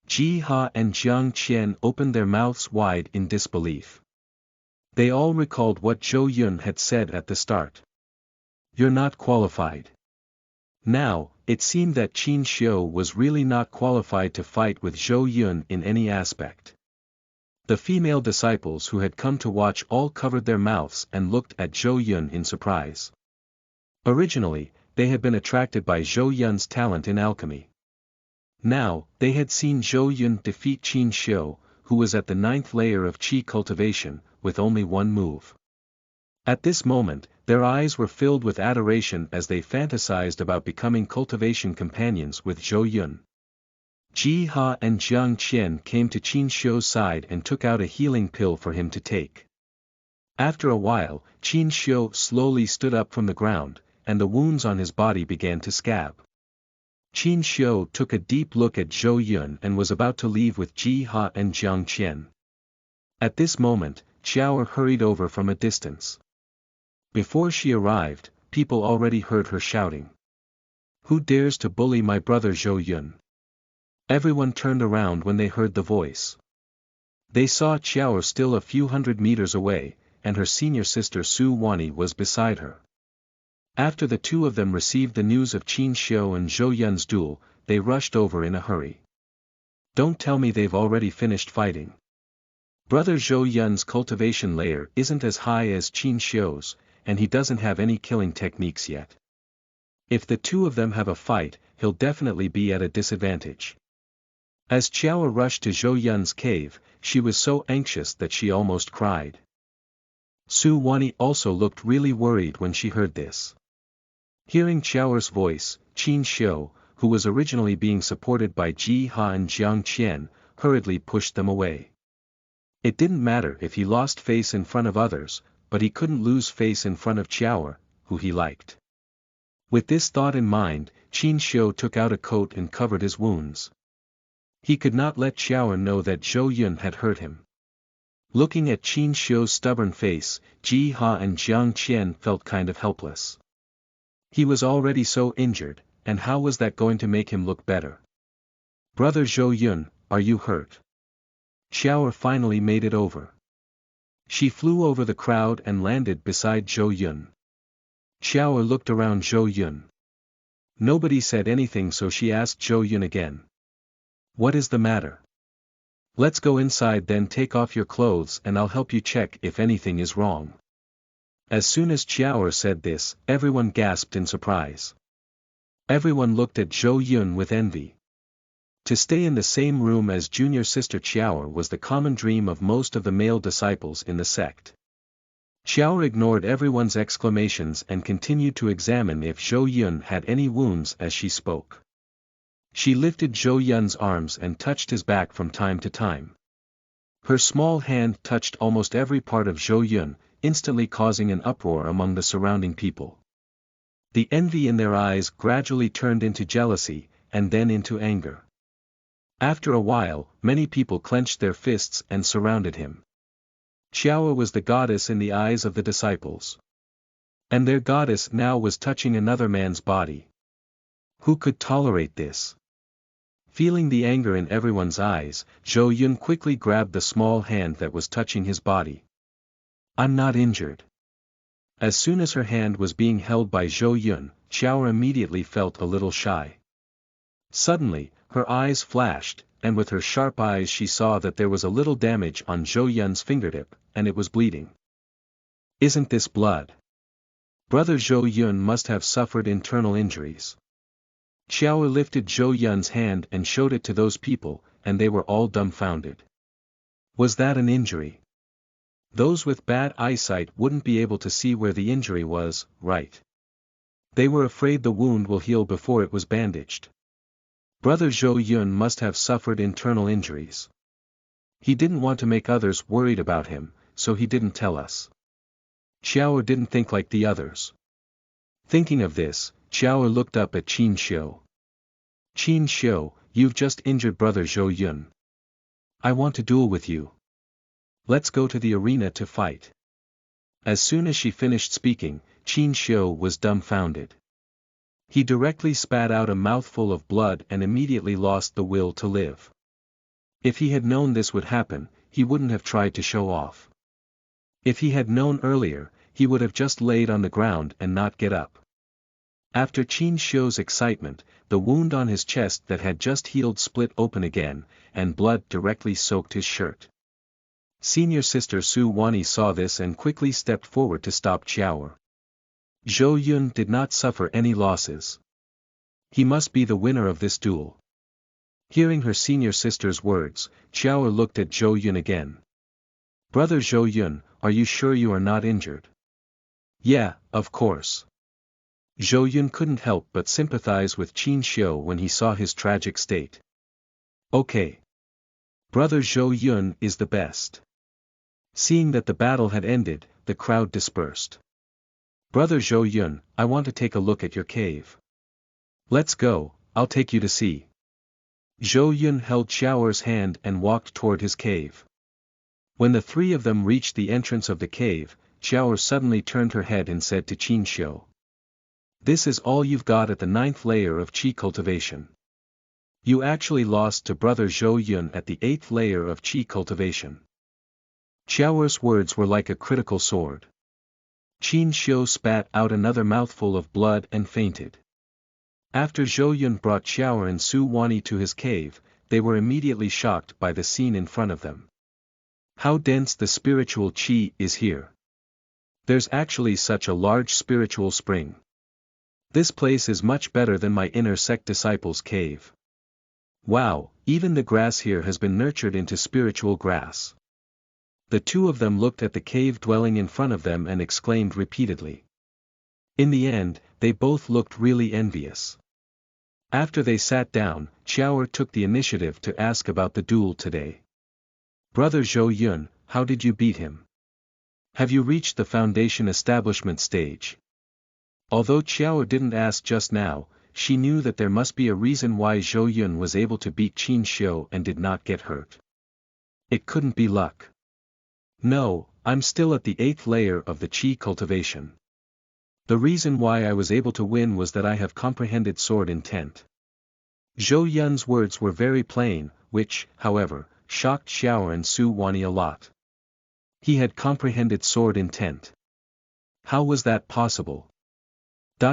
Ji Ha and Jiang Qian opened their mouths wide in disbelief. They all recalled what Zhou Yun had said at the start. You're not qualified. Now, it seemed that Qin Xiu was really not qualified to fight with Zhou Yun in any aspect. The female disciples who had come to watch all covered their mouths and looked at Zhou Yun in surprise. Originally, they had been attracted by Zhou Yun's talent in alchemy. Now, they had seen Zhou Yun defeat Qin Xiu, who was at the 9th layer of qi cultivation, with only one move. At this moment, their eyes were filled with adoration as they fantasized about becoming cultivation companions with Zhou Yun. Ji Ha and Jiang Qian came to Qin Xiu's side and took out a healing pill for him to take. After a while, Qin Xiu slowly stood up from the ground, and the wounds on his body began to scab. Qin Xiu took a deep look at Zhou Yun and was about to leave with Ji Ha and Jiang Qian. At this moment, Qiao hurried over from a distance. Before she arrived, people already heard her shouting. Who dares to bully my brother Zhou Yun? Everyone turned around when they heard the voice. They saw Qiao still a few hundred meters away, and her senior sister Su Wani was beside her. After the two of them received the news of Qin Xiu and Zhou Yun's duel, they rushed over in a hurry. Don't tell me they've already finished fighting. Brother Zhou Yun's cultivation layer isn't as high as Qin Xiu's, and he doesn't have any killing techniques yet. If the two of them have a fight, he'll definitely be at a disadvantage. As Qiao rushed to Zhou Yun's cave, she was so anxious that she almost cried. Su Wani also looked really worried when she heard this. Hearing Qiao's voice, Qin Xiu, who was originally being supported by Ji Ha and Jiang Qian, hurriedly pushed them away. It didn't matter if he lost face in front of others, but he couldn't lose face in front of Qiao, who he liked. With this thought in mind, Qin Xiu took out a coat and covered his wounds. He could not let Qiao know that Zhou Yun had hurt him. Looking at Qin Xiu's stubborn face, Ji Ha and Jiang Qian felt kind of helpless. He was already so injured, and how was that going to make him look better? Brother Zhou Yun, are you hurt? Qiao finally made it over. She flew over the crowd and landed beside Zhou Yun. Qiao looked around Zhou Yun. Nobody said anything, so she asked Zhou Yun again. What is the matter? Let's go inside, then take off your clothes and I'll help you check if anything is wrong. As soon as Qiao said this, everyone gasped in surprise. Everyone looked at Zhou Yun with envy. To stay in the same room as junior sister Qiao was the common dream of most of the male disciples in the sect. Qiao ignored everyone's exclamations and continued to examine if Zhou Yun had any wounds as she spoke. She lifted Zhou Yun's arms and touched his back from time to time. Her small hand touched almost every part of Zhou Yun, instantly causing an uproar among the surrounding people. The envy in their eyes gradually turned into jealousy, and then into anger. After a while, many people clenched their fists and surrounded him. Qiao was the goddess in the eyes of the disciples. And their goddess now was touching another man's body. Who could tolerate this? Feeling the anger in everyone's eyes, Zhou Yun quickly grabbed the small hand that was touching his body. I'm not injured. As soon as her hand was being held by Zhou Yun, Qiao immediately felt a little shy. Suddenly, her eyes flashed, and with her sharp eyes she saw that there was a little damage on Zhou Yun's fingertip, and it was bleeding. Isn't this blood? Brother Zhou Yun must have suffered internal injuries. Xiao lifted Zhou Yun's hand and showed it to those people, and they were all dumbfounded. Was that an injury? Those with bad eyesight wouldn't be able to see where the injury was, right? They were afraid the wound will heal before it was bandaged. Brother Zhou Yun must have suffered internal injuries. He didn't want to make others worried about him, so he didn't tell us. Xiao didn't think like the others. Thinking of this, Xiao looked up at Qin Xiu. Qin Xiu, you've just injured Brother Zhou Yun. I want to duel with you. Let's go to the arena to fight. As soon as she finished speaking, Qin Xiu was dumbfounded. He directly spat out a mouthful of blood and immediately lost the will to live. If he had known this would happen, he wouldn't have tried to show off. If he had known earlier, he would have just laid on the ground and not get up. After Qin Xiu's excitement, the wound on his chest that had just healed split open again, and blood directly soaked his shirt. Senior sister Su Wani saw this and quickly stepped forward to stop Xiao. Zhou Yun did not suffer any losses. He must be the winner of this duel. Hearing her senior sister's words, Xiao looked at Zhou Yun again. Brother Zhou Yun, are you sure you are not injured? Yeah, of course. Zhou Yun couldn't help but sympathize with Qin Xiu when he saw his tragic state. Okay. Brother Zhou Yun is the best. Seeing that the battle had ended, the crowd dispersed. Brother Zhou Yun, I want to take a look at your cave. Let's go, I'll take you to see. Zhou Yun held Xiao's hand and walked toward his cave. When the three of them reached the entrance of the cave, Xiao suddenly turned her head and said to Qin Xiu. This is all you've got at the 9th layer of Qi cultivation. You actually lost to Brother Zhou Yun at the 8th layer of Qi cultivation. Xiao's words were like a critical sword. Qin Xiu spat out another mouthful of blood and fainted. After Zhou Yun brought Xiao and Su Wani to his cave, they were immediately shocked by the scene in front of them. How dense the spiritual qi is here. There's actually such a large spiritual spring. This place is much better than my inner sect disciples' cave. Wow, even the grass here has been nurtured into spiritual grass. The two of them looked at the cave dwelling in front of them and exclaimed repeatedly. In the end, they both looked really envious. After they sat down, Xiao took the initiative to ask about the duel today. Brother Zhou Yun, how did you beat him? Have you reached the foundation establishment stage? Although Xiao didn't ask just now, she knew that there must be a reason why Zhou Yun was able to beat Qin Xiu and did not get hurt. It couldn't be luck. No, I'm still at the 8th layer of the Qi cultivation. The reason why I was able to win was that I have comprehended sword intent. Zhou Yun's words were very plain, which, however, shocked Xiao and Su Wani a lot. He had comprehended sword intent. How was that possible?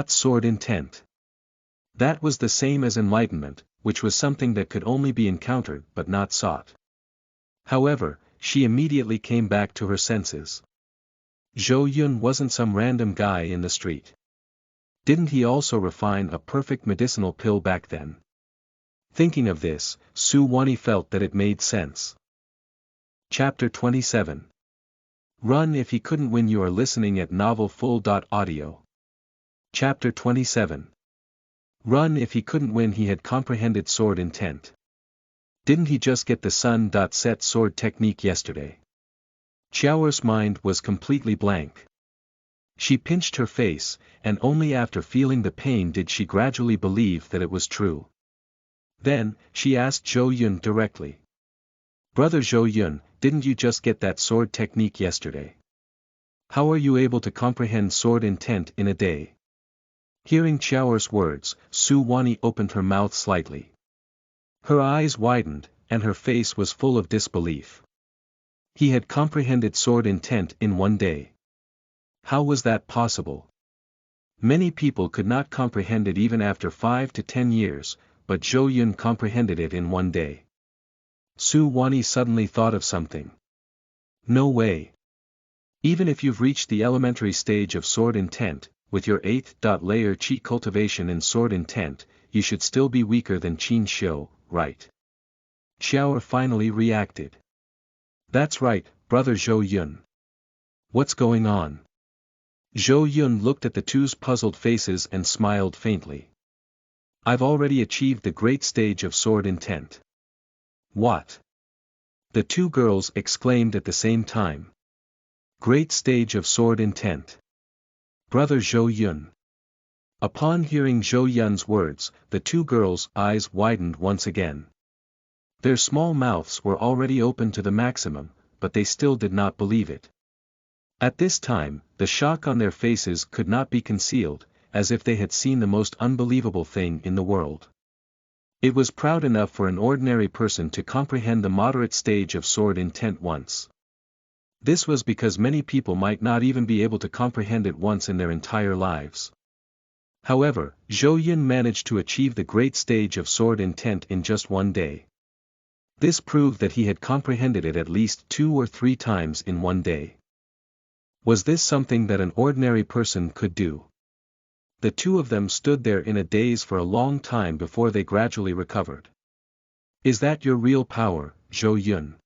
Sword intent. That was the same as enlightenment, which was something that could only be encountered but not sought. However, she immediately came back to her senses. Zhou Yun wasn't some random guy in the street. Didn't he also refine a perfect medicinal pill back then? Thinking of this, Su Wani felt that it made sense. Chapter 27. Run if he couldn't win. You are listening at novelfull.audio. Chapter 27. Run if he couldn't win. He had comprehended sword intent. Didn't he just get the sun-set sword technique yesterday? Xiao's mind was completely blank. She pinched her face, and only after feeling the pain did she gradually believe that it was true. Then, she asked Zhou Yun directly. Brother Zhou Yun, didn't you just get that sword technique yesterday? How are you able to comprehend sword intent in a day? Hearing Xiao's words, Su Wani opened her mouth slightly. Her eyes widened, and her face was full of disbelief. He had comprehended sword intent in one day. How was that possible? Many people could not comprehend it even after 5 to 10 years, but Zhou Yun comprehended it in one day. Su Wani suddenly thought of something. No way. Even if you've reached the elementary stage of sword intent, with your 8th layer chi cultivation in sword intent, you should still be weaker than Qin Xiu, right? Xiao finally reacted. That's right, brother Zhou Yun. What's going on? Zhou Yun looked at the two's puzzled faces and smiled faintly. I've already achieved the great stage of sword intent. What? The two girls exclaimed at the same time. Great stage of sword intent. Brother Zhou Yun. Upon hearing Zhou Yun's words, the two girls' eyes widened once again. Their small mouths were already open to the maximum, but they still did not believe it. At this time, the shock on their faces could not be concealed, as if they had seen the most unbelievable thing in the world. It was proud enough for an ordinary person to comprehend the moderate stage of sword intent once. This was because many people might not even be able to comprehend it once in their entire lives. However, Zhou Yun managed to achieve the great stage of sword intent in just one day. This proved that he had comprehended it at least 2 or 3 times in one day. Was this something that an ordinary person could do? The two of them stood there in a daze for a long time before they gradually recovered. Is that your real power, Zhou Yun?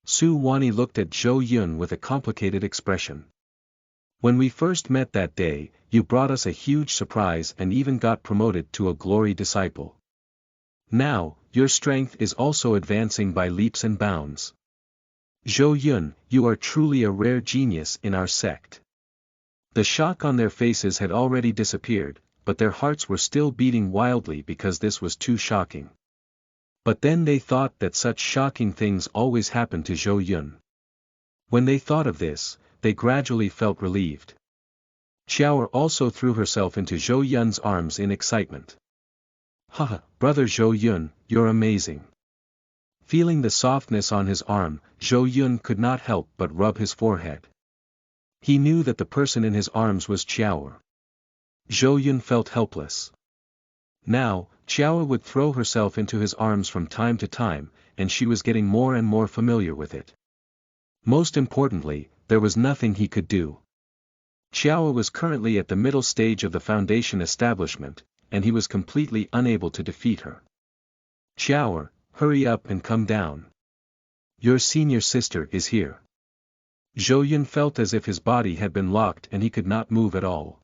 Su Wani looked at Zhou Yun with a complicated expression. When we first met that day, you brought us a huge surprise and even got promoted to a glory disciple. Now, your strength is also advancing by leaps and bounds. Zhou Yun, you are truly a rare genius in our sect. The shock on their faces had already disappeared, but their hearts were still beating wildly because this was too shocking. But then they thought that such shocking things always happen to Zhou Yun. When they thought of this, they gradually felt relieved. Xiao also threw herself into Zhou Yun's arms in excitement. Haha, brother Zhou Yun, you're amazing. Feeling the softness on his arm, Zhou Yun could not help but rub his forehead. He knew that the person in his arms was Xiao. Zhou Yun felt helpless. Now, Xiao would throw herself into his arms from time to time, and she was getting more and more familiar with it. Most importantly, there was nothing he could do. Xiao was currently at the middle stage of the foundation establishment, and he was completely unable to defeat her. Xiao, hurry up and come down. Your senior sister is here. Zhou Yun felt as if his body had been locked and he could not move at all.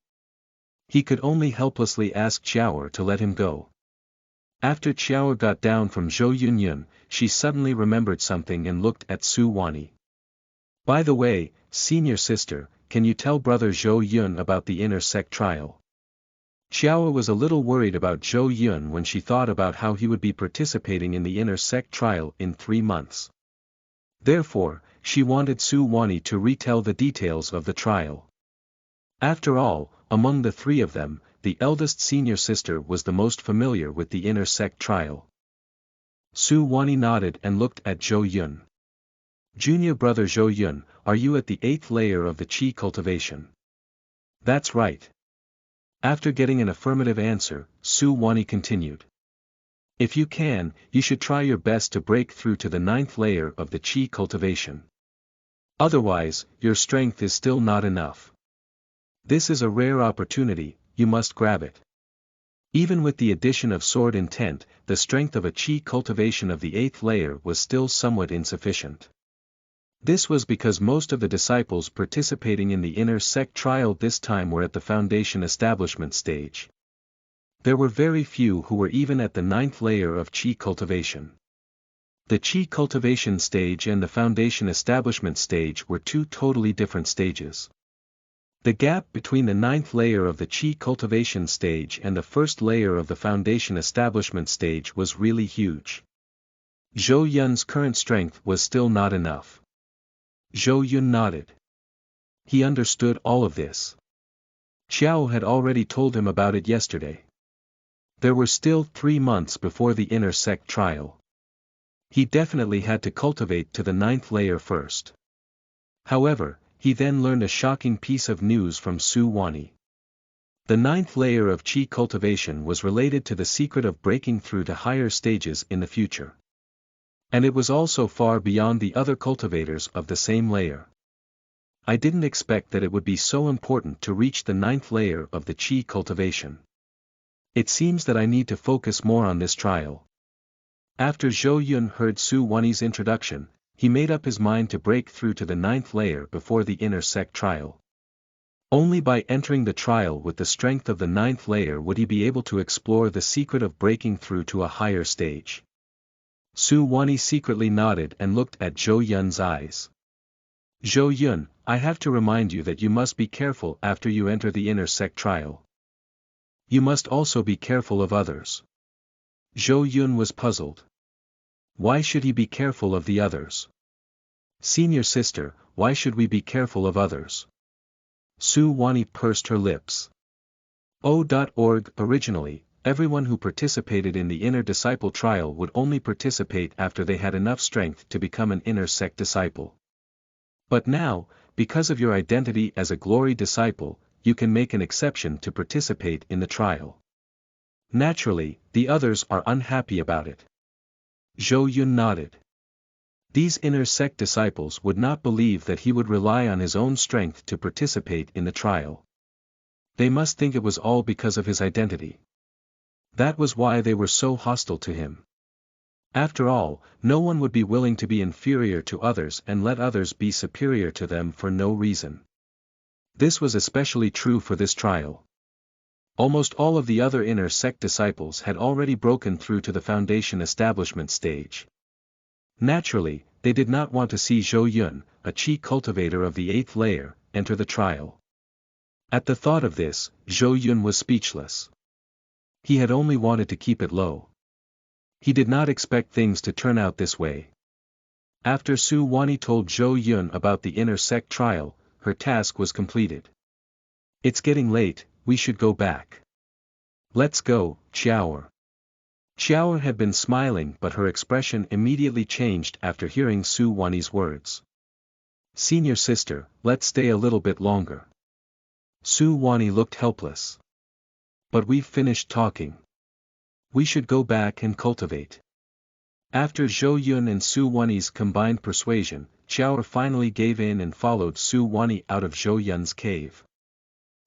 He could only helplessly ask Xiao to let him go. After Xiao got down from Zhou Yun, she suddenly remembered something and looked at Su Wani. By the way, senior sister, can you tell brother Zhou Yun about the inner sect trial? Xiao was a little worried about Zhou Yun when she thought about how he would be participating in the inner sect trial in 3 months. Therefore, she wanted Su Wani to retell the details of the trial. After all, among the 3 of them, the eldest senior sister was the most familiar with the inner sect trial. Su Wani nodded and looked at Zhou Yun. Junior brother Zhou Yun, are you at the 8th layer of the qi cultivation? That's right. After getting an affirmative answer, Su Wani continued. If you can, you should try your best to break through to the 9th layer of the qi cultivation. Otherwise, your strength is still not enough. This is a rare opportunity, you must grab it. Even with the addition of sword intent, the strength of a qi cultivation of the 8th layer was still somewhat insufficient. This was because most of the disciples participating in the inner sect trial this time were at the foundation establishment stage. There were very few who were even at the 9th layer of qi cultivation. The qi cultivation stage and the foundation establishment stage were 2 totally different stages. The gap between the 9th layer of the qi cultivation stage and the 1st layer of the foundation establishment stage was really huge. Zhou Yun's current strength was still not enough. Zhou Yun nodded. He understood all of this. Xiao had already told him about it yesterday. There were still 3 months before the inner sect trial. He definitely had to cultivate to the 9th layer first. However, he then learned a shocking piece of news from Su Wani. The 9th layer of qi cultivation was related to the secret of breaking through to higher stages in the future. And it was also far beyond the other cultivators of the same layer. I didn't expect that it would be so important to reach the 9th layer of the Qi cultivation. It seems that I need to focus more on this trial. After Zhou Yun heard Su Wanyi's introduction, he made up his mind to break through to the 9th layer before the inner sect trial. Only by entering the trial with the strength of the 9th layer would he be able to explore the secret of breaking through to a higher stage. Su Wanyi secretly nodded and looked at Zhou Yun's eyes. Zhou Yun, I have to remind you that you must be careful after you enter the inner sect trial. You must also be careful of others. Zhou Yun was puzzled. Why should he be careful of the others? Senior sister, why should we be careful of others? Su Wanyi pursed her lips. O.org Originally, everyone who participated in the inner disciple trial would only participate after they had enough strength to become an inner sect disciple. But now, because of your identity as a glory disciple, you can make an exception to participate in the trial. Naturally, the others are unhappy about it. Zhou Yun nodded. These inner sect disciples would not believe that he would rely on his own strength to participate in the trial. They must think it was all because of his identity. That was why they were so hostile to him. After all, no one would be willing to be inferior to others and let others be superior to them for no reason. This was especially true for this trial. Almost all of the other inner sect disciples had already broken through to the foundation establishment stage. Naturally, they did not want to see Zhou Yun, a Qi cultivator of the 8th layer, enter the trial. At the thought of this, Zhou Yun was speechless. He had only wanted to keep it low. He did not expect things to turn out this way. After Su Wanyi told Zhou Yun about the inner sect trial, her task was completed. It's getting late, we should go back. Let's go, Qiao'er. Qiao'er had been smiling but her expression immediately changed after hearing Su Wanyi's words. Senior sister, let's stay a little bit longer. Su Wanyi looked helpless. But we've finished talking. We should go back and cultivate. After Zhou Yun and Su Wanyi's combined persuasion, Qiao'er finally gave in and followed Su Wanyi out of Zhou Yun's cave.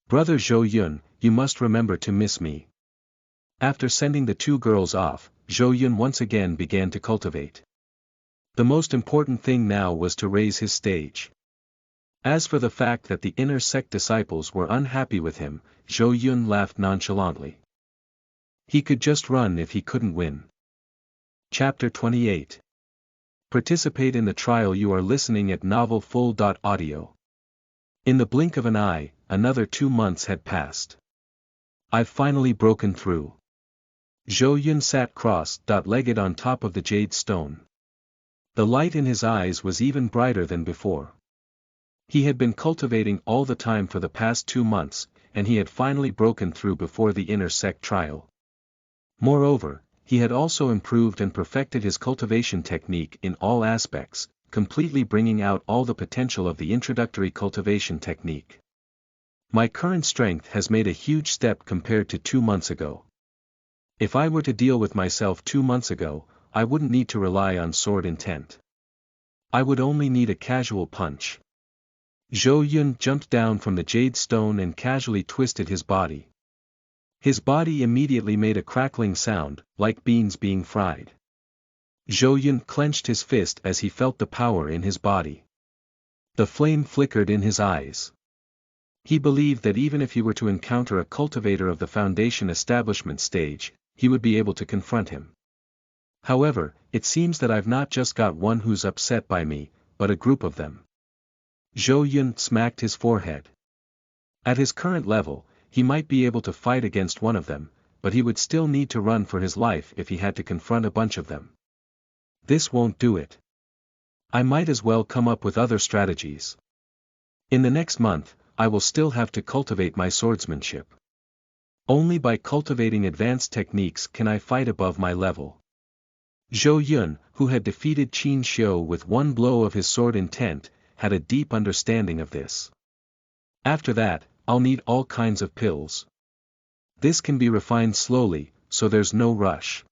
Brother Zhou Yun, you must remember to miss me. After sending the two girls off, Zhou Yun once again began to cultivate. The most important thing now was to raise his stage. As for the fact that the inner sect disciples were unhappy with him, Zhou Yun laughed nonchalantly. He could just run if he couldn't win. Chapter 28. Participate in the trial. You are listening at novelfull.audio. In the blink of an eye, another 2 months had passed. I've finally broken through. Zhou Yun sat cross-legged on top of the jade stone. The light in his eyes was even brighter than before. He had been cultivating all the time for the past 2 months, and he had finally broken through before the inner sect trial. Moreover, he had also improved and perfected his cultivation technique in all aspects, completely bringing out all the potential of the introductory cultivation technique. My current strength has made a huge step compared to 2 months ago. If I were to deal with myself 2 months ago, I wouldn't need to rely on sword intent. I would only need a casual punch. Zhou Yun jumped down from the jade stone and casually twisted his body. His body immediately made a crackling sound, like beans being fried. Zhou Yun clenched his fist as he felt the power in his body. The flame flickered in his eyes. He believed that even if he were to encounter a cultivator of the foundation establishment stage, he would be able to confront him. However, it seems that I've not just got one who's upset by me, but a group of them. Zhou Yun smacked his forehead. At his current level, he might be able to fight against one of them, but he would still need to run for his life if he had to confront a bunch of them. This won't do it. I might as well come up with other strategies. In the next month, I will still have to cultivate my swordsmanship. Only by cultivating advanced techniques can I fight above my level. Zhou Yun, who had defeated Qin Xiu with one blow of his sword intent, had a deep understanding of this. After that, I'll need all kinds of pills. This can be refined slowly, so there's no rush.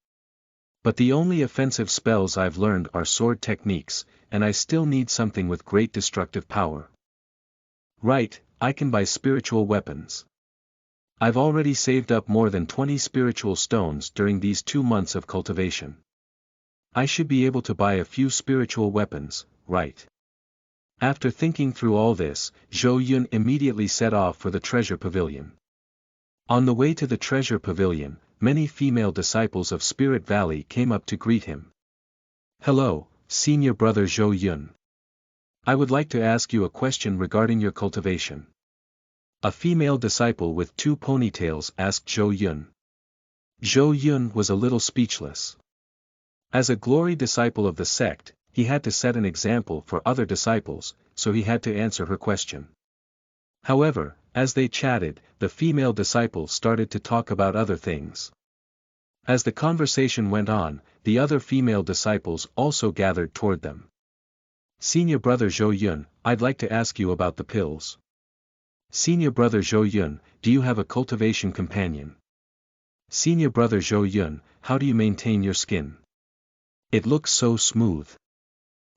But the only offensive spells I've learned are sword techniques, and I still need something with great destructive power. Right, I can buy spiritual weapons. I've already saved up more than 20 spiritual stones during these 2 months of cultivation. I should be able to buy a few spiritual weapons, right? After thinking through all this, Zhou Yun immediately set off for the treasure pavilion. On the way to the treasure pavilion, many female disciples of Spirit Valley came up to greet him. Hello, senior brother Zhou Yun. I would like to ask you a question regarding your cultivation. A female disciple with 2 ponytails asked Zhou Yun. Zhou Yun was a little speechless. As a glory disciple of the sect, he had to set an example for other disciples, so he had to answer her question. However, as they chatted, the female disciple started to talk about other things. As the conversation went on, the other female disciples also gathered toward them. Senior brother Zhou Yun, I'd like to ask you about the pills. Senior brother Zhou Yun, do you have a cultivation companion? Senior brother Zhou Yun, how do you maintain your skin? It looks so smooth.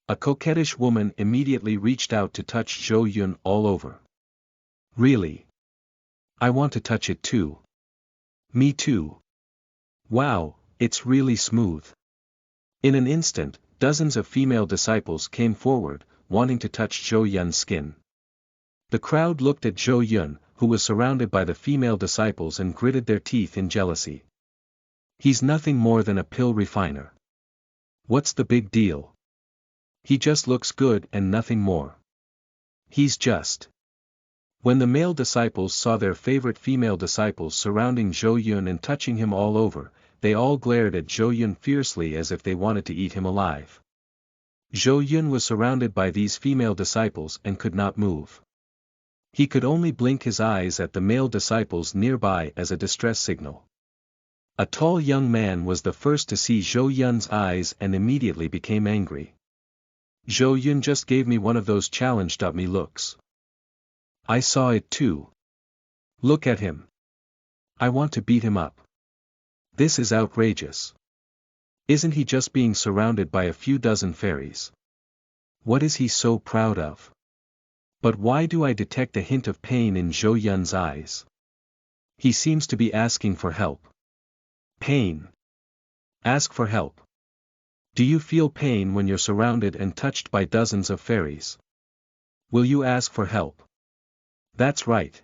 A coquettish woman immediately reached out to touch Zhou Yun all over. Really? I want to touch it too. Me too. Wow, it's really smooth. In an instant, dozens of female disciples came forward, wanting to touch Zhou Yun's skin. The crowd looked at Zhou Yun, who was surrounded by the female disciples, and gritted their teeth in jealousy. He's nothing more than a pill refiner. What's the big deal? He just looks good and nothing more. He's just. When the male disciples saw their favorite female disciples surrounding Zhou Yun and touching him all over, they all glared at Zhou Yun fiercely as if they wanted to eat him alive. Zhou Yun was surrounded by these female disciples and could not move. He could only blink his eyes at the male disciples nearby as a distress signal. A tall young man was the first to see Zhou Yun's eyes and immediately became angry. Zhou Yun just gave me one of those challenge.me looks. I saw it too. Look at him. I want to beat him up. This is outrageous. Isn't he just being surrounded by a few dozen fairies? What is he so proud of? But why do I detect a hint of pain in Zhou Yun's eyes? He seems to be asking for help. Pain. Ask for help. Do you feel pain when you're surrounded and touched by dozens of fairies? Will you ask for help? That's right.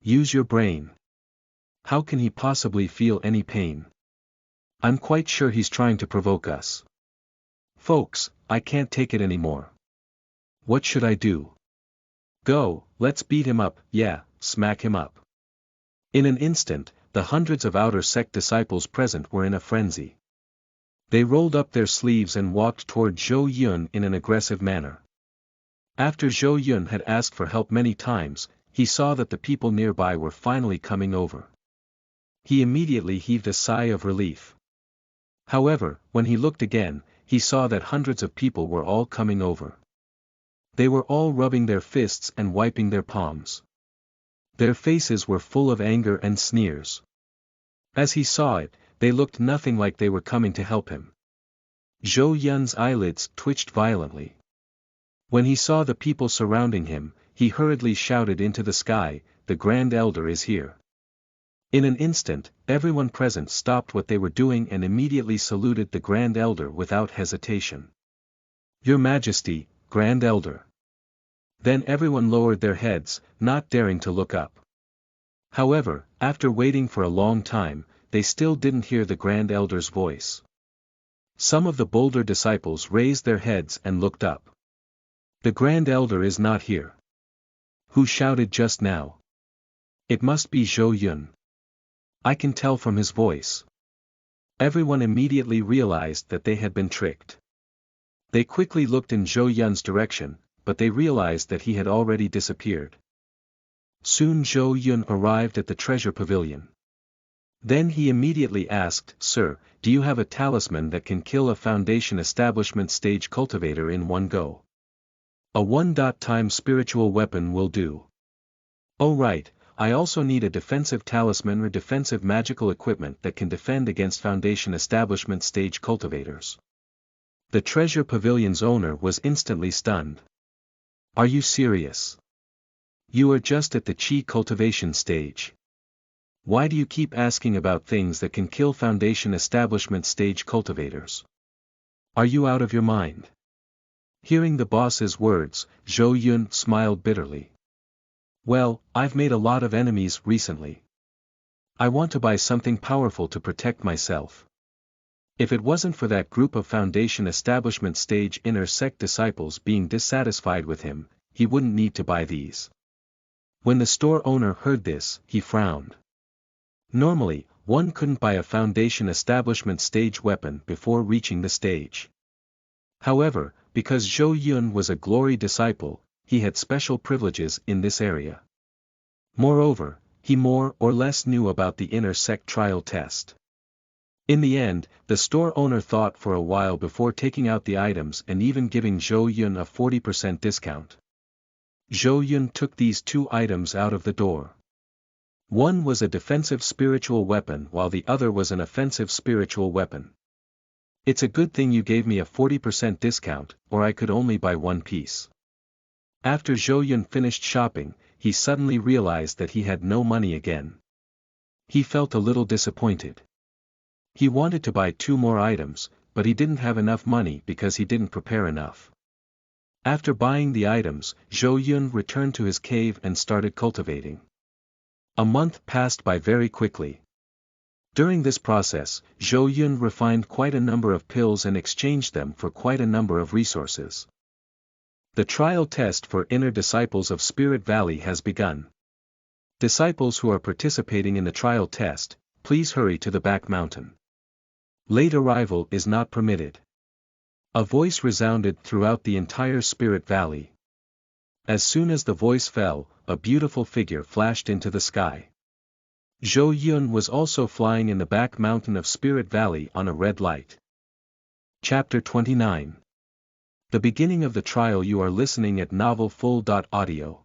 Use your brain. How can he possibly feel any pain? I'm quite sure he's trying to provoke us. Folks, I can't take it anymore. What should I do? Go, let's beat him up, yeah, smack him up. In an instant, the hundreds of outer sect disciples present were in a frenzy. They rolled up their sleeves and walked toward Zhou Yun in an aggressive manner. After Zhou Yun had asked for help many times, he saw that the people nearby were finally coming over. He immediately heaved a sigh of relief. However, when he looked again, he saw that hundreds of people were all coming over. They were all rubbing their fists and wiping their palms. Their faces were full of anger and sneers. As he saw it, they looked nothing like they were coming to help him. Zhou Yun's eyelids twitched violently. When he saw the people surrounding him, he hurriedly shouted into the sky, "The Grand Elder is here." In an instant, everyone present stopped what they were doing and immediately saluted the Grand Elder without hesitation. "Your Majesty, Grand Elder." Then everyone lowered their heads, not daring to look up. However, after waiting for a long time, they still didn't hear the Grand Elder's voice. Some of the bolder disciples raised their heads and looked up. The Grand Elder is not here. Who shouted just now? It must be Zhou Yun. I can tell from his voice. Everyone immediately realized that they had been tricked. They quickly looked in Zhou Yun's direction, but they realized that he had already disappeared. Soon Zhou Yun arrived at the treasure pavilion. Then he immediately asked, "Sir, do you have a talisman that can kill a foundation establishment stage cultivator in one go? A 1-time spiritual weapon will do." "Oh right, I also need a defensive talisman or defensive magical equipment that can defend against Foundation Establishment stage cultivators. The Treasure Pavilion's owner was instantly stunned. Are you serious? You are just at the Chi cultivation stage. Why do you keep asking about things that can kill Foundation Establishment stage cultivators? Are you out of your mind? Hearing the boss's words, Zhou Yun smiled bitterly. Well, I've made a lot of enemies recently. I want to buy something powerful to protect myself. If it wasn't for that group of Foundation Establishment stage inner sect disciples being dissatisfied with him, he wouldn't need to buy these. When the store owner heard this, he frowned. Normally, one couldn't buy a Foundation Establishment stage weapon before reaching the stage. However, because Zhou Yun was a glory disciple, he had special privileges in this area. Moreover, he more or less knew about the inner sect trial test. In the end, the store owner thought for a while before taking out the items and even giving Zhou Yun a 40% discount. Zhou Yun took these 2 items out of the door. One was a defensive spiritual weapon while the other was an offensive spiritual weapon. It's a good thing you gave me a 40% discount, or I could only buy 1 piece. After Zhou Yun finished shopping, he suddenly realized that he had no money again. He felt a little disappointed. He wanted to buy 2 more items, but he didn't have enough money because he didn't prepare enough. After buying the items, Zhou Yun returned to his cave and started cultivating. A month passed by very quickly. During this process, Zhou Yun refined quite a number of pills and exchanged them for quite a number of resources. The trial test for inner disciples of Spirit Valley has begun. Disciples who are participating in the trial test, please hurry to the back mountain. Late arrival is not permitted. A voice resounded throughout the entire Spirit Valley. As soon as the voice fell, a beautiful figure flashed into the sky. Zhou Yun was also flying in the back mountain of Spirit Valley on a red light. Chapter 29. The beginning of the trial. You are listening at novelfull.audio.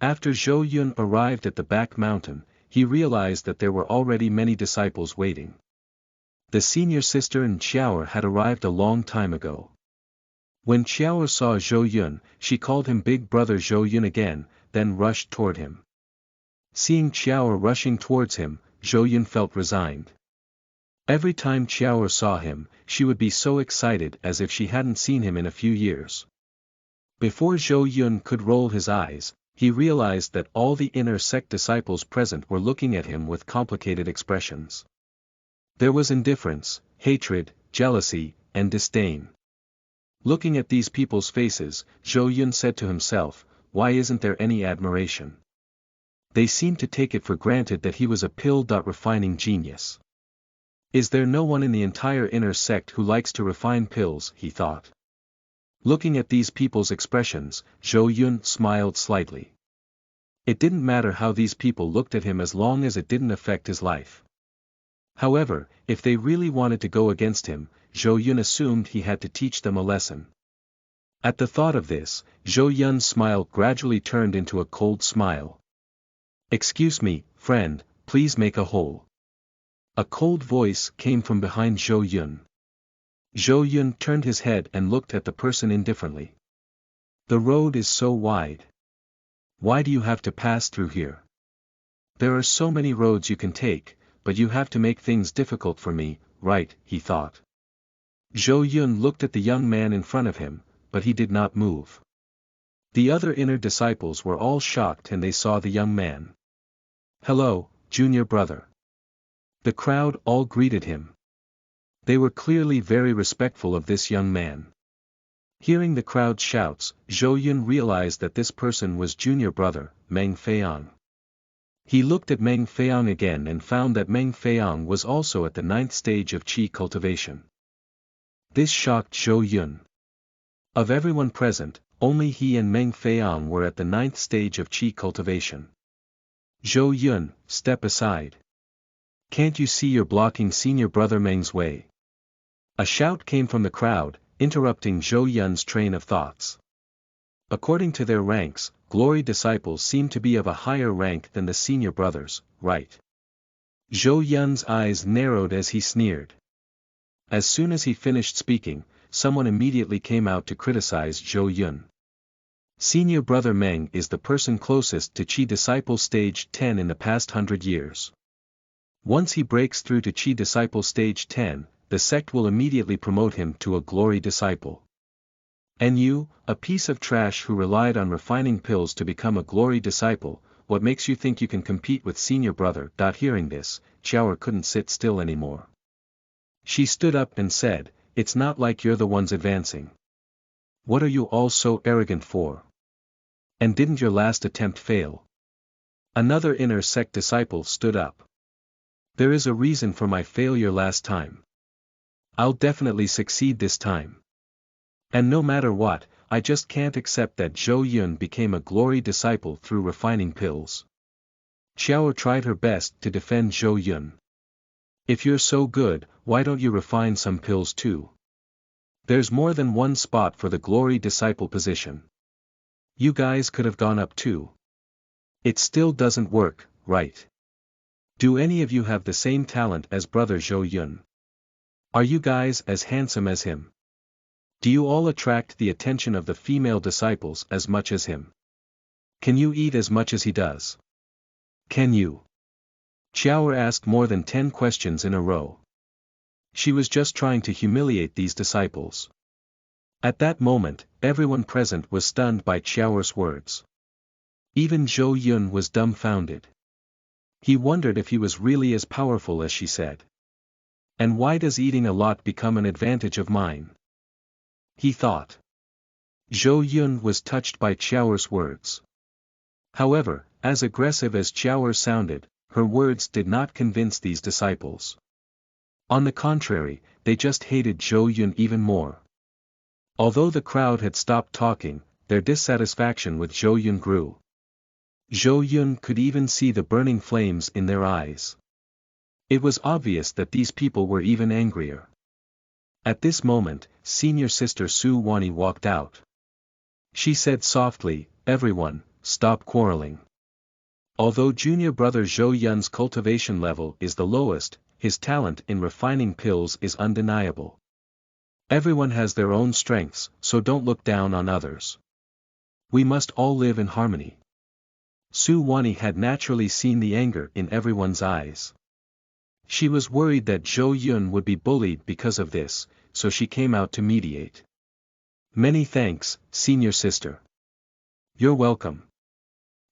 After Zhou Yun arrived at the back mountain, he realized that there were already many disciples waiting. The senior sister and Xiaoer had arrived a long time ago. When Xiaoer saw Zhou Yun, she called him Big Brother Zhou Yun again, then rushed toward him. Seeing Xiaoer rushing towards him, Zhou Yun felt resigned. Every time Xiaoer saw him, she would be so excited as if she hadn't seen him in a few years. Before Zhou Yun could roll his eyes, he realized that all the inner sect disciples present were looking at him with complicated expressions. There was indifference, hatred, jealousy, and disdain. Looking at these people's faces, Zhou Yun said to himself, why isn't there any admiration? They seemed to take it for granted that he was a pill-refining genius. Is there no one in the entire inner sect who likes to refine pills, he thought. Looking at these people's expressions, Zhou Yun smiled slightly. It didn't matter how these people looked at him as long as it didn't affect his life. However, if they really wanted to go against him, Zhou Yun assumed he had to teach them a lesson. At the thought of this, Zhou Yun's smile gradually turned into a cold smile. Excuse me, friend, please make a hole. A cold voice came from behind Zhou Yun. Zhou Yun turned his head and looked at the person indifferently. The road is so wide. Why do you have to pass through here? There are so many roads you can take, but you have to make things difficult for me, right, he thought. Zhou Yun looked at the young man in front of him, but he did not move. The other inner disciples were all shocked and they saw the young man. Hello, junior brother. The crowd all greeted him. They were clearly very respectful of this young man. Hearing the crowd's shouts, Zhou Yun realized that this person was junior brother, Meng Feiyang. He looked at Meng Feiyang again and found that Meng Feiyang was also at the 9th stage of Qi cultivation. This shocked Zhou Yun. Of everyone present, only he and Meng Feiyang were at the 9th stage of Qi cultivation. Zhou Yun, step aside. Can't you see you're blocking senior brother Meng's way? A shout came from the crowd, interrupting Zhou Yun's train of thoughts. According to their ranks, glory disciples seem to be of a higher rank than the senior brothers, right? Zhou Yun's eyes narrowed as he sneered. As soon as he finished speaking, someone immediately came out to criticize Zhou Yun. Senior brother Meng is the person closest to Qi disciple stage 10 in the past 100 years. Once he breaks through to Qi disciple stage 10, the sect will immediately promote him to a glory disciple. And you, a piece of trash who relied on refining pills to become a glory disciple, what makes you think you can compete with senior brother? Hearing this, Qiao couldn't sit still anymore. She stood up and said, "It's not like you're the ones advancing. What are you all so arrogant for? And didn't your last attempt fail?" Another inner sect disciple stood up. "There is a reason for my failure last time. I'll definitely succeed this time. And no matter what, I just can't accept that Zhou Yun became a glory disciple through refining pills." Qiao tried her best to defend Zhou Yun. "If you're so good, why don't you refine some pills too? There's more than one spot for the glory disciple position. You guys could have gone up too. It still doesn't work, right? Do any of you have the same talent as brother Zhou Yun? Are you guys as handsome as him? Do you all attract the attention of the female disciples as much as him? Can you eat as much as he does? Can you?" Qiao asked more than 10 questions in a row. She was just trying to humiliate these disciples. At that moment, everyone present was stunned by Qiao's words. Even Zhou Yun was dumbfounded. He wondered if he was really as powerful as she said. And why does eating a lot become an advantage of mine? He thought. Zhou Yun was touched by Qiao's words. However, as aggressive as Qiao sounded, her words did not convince these disciples. On the contrary, they just hated Zhou Yun even more. Although the crowd had stopped talking, their dissatisfaction with Zhou Yun grew. Zhou Yun could even see the burning flames in their eyes. It was obvious that these people were even angrier. At this moment, senior sister Su Wani walked out. She said softly, "Everyone, stop quarreling. Although junior brother Zhou Yun's cultivation level is the lowest, his talent in refining pills is undeniable. Everyone has their own strengths, so don't look down on others. We must all live in harmony." Su Wani had naturally seen the anger in everyone's eyes. She was worried that Zhou Yun would be bullied because of this, so she came out to mediate. "Many thanks, senior sister. You're welcome.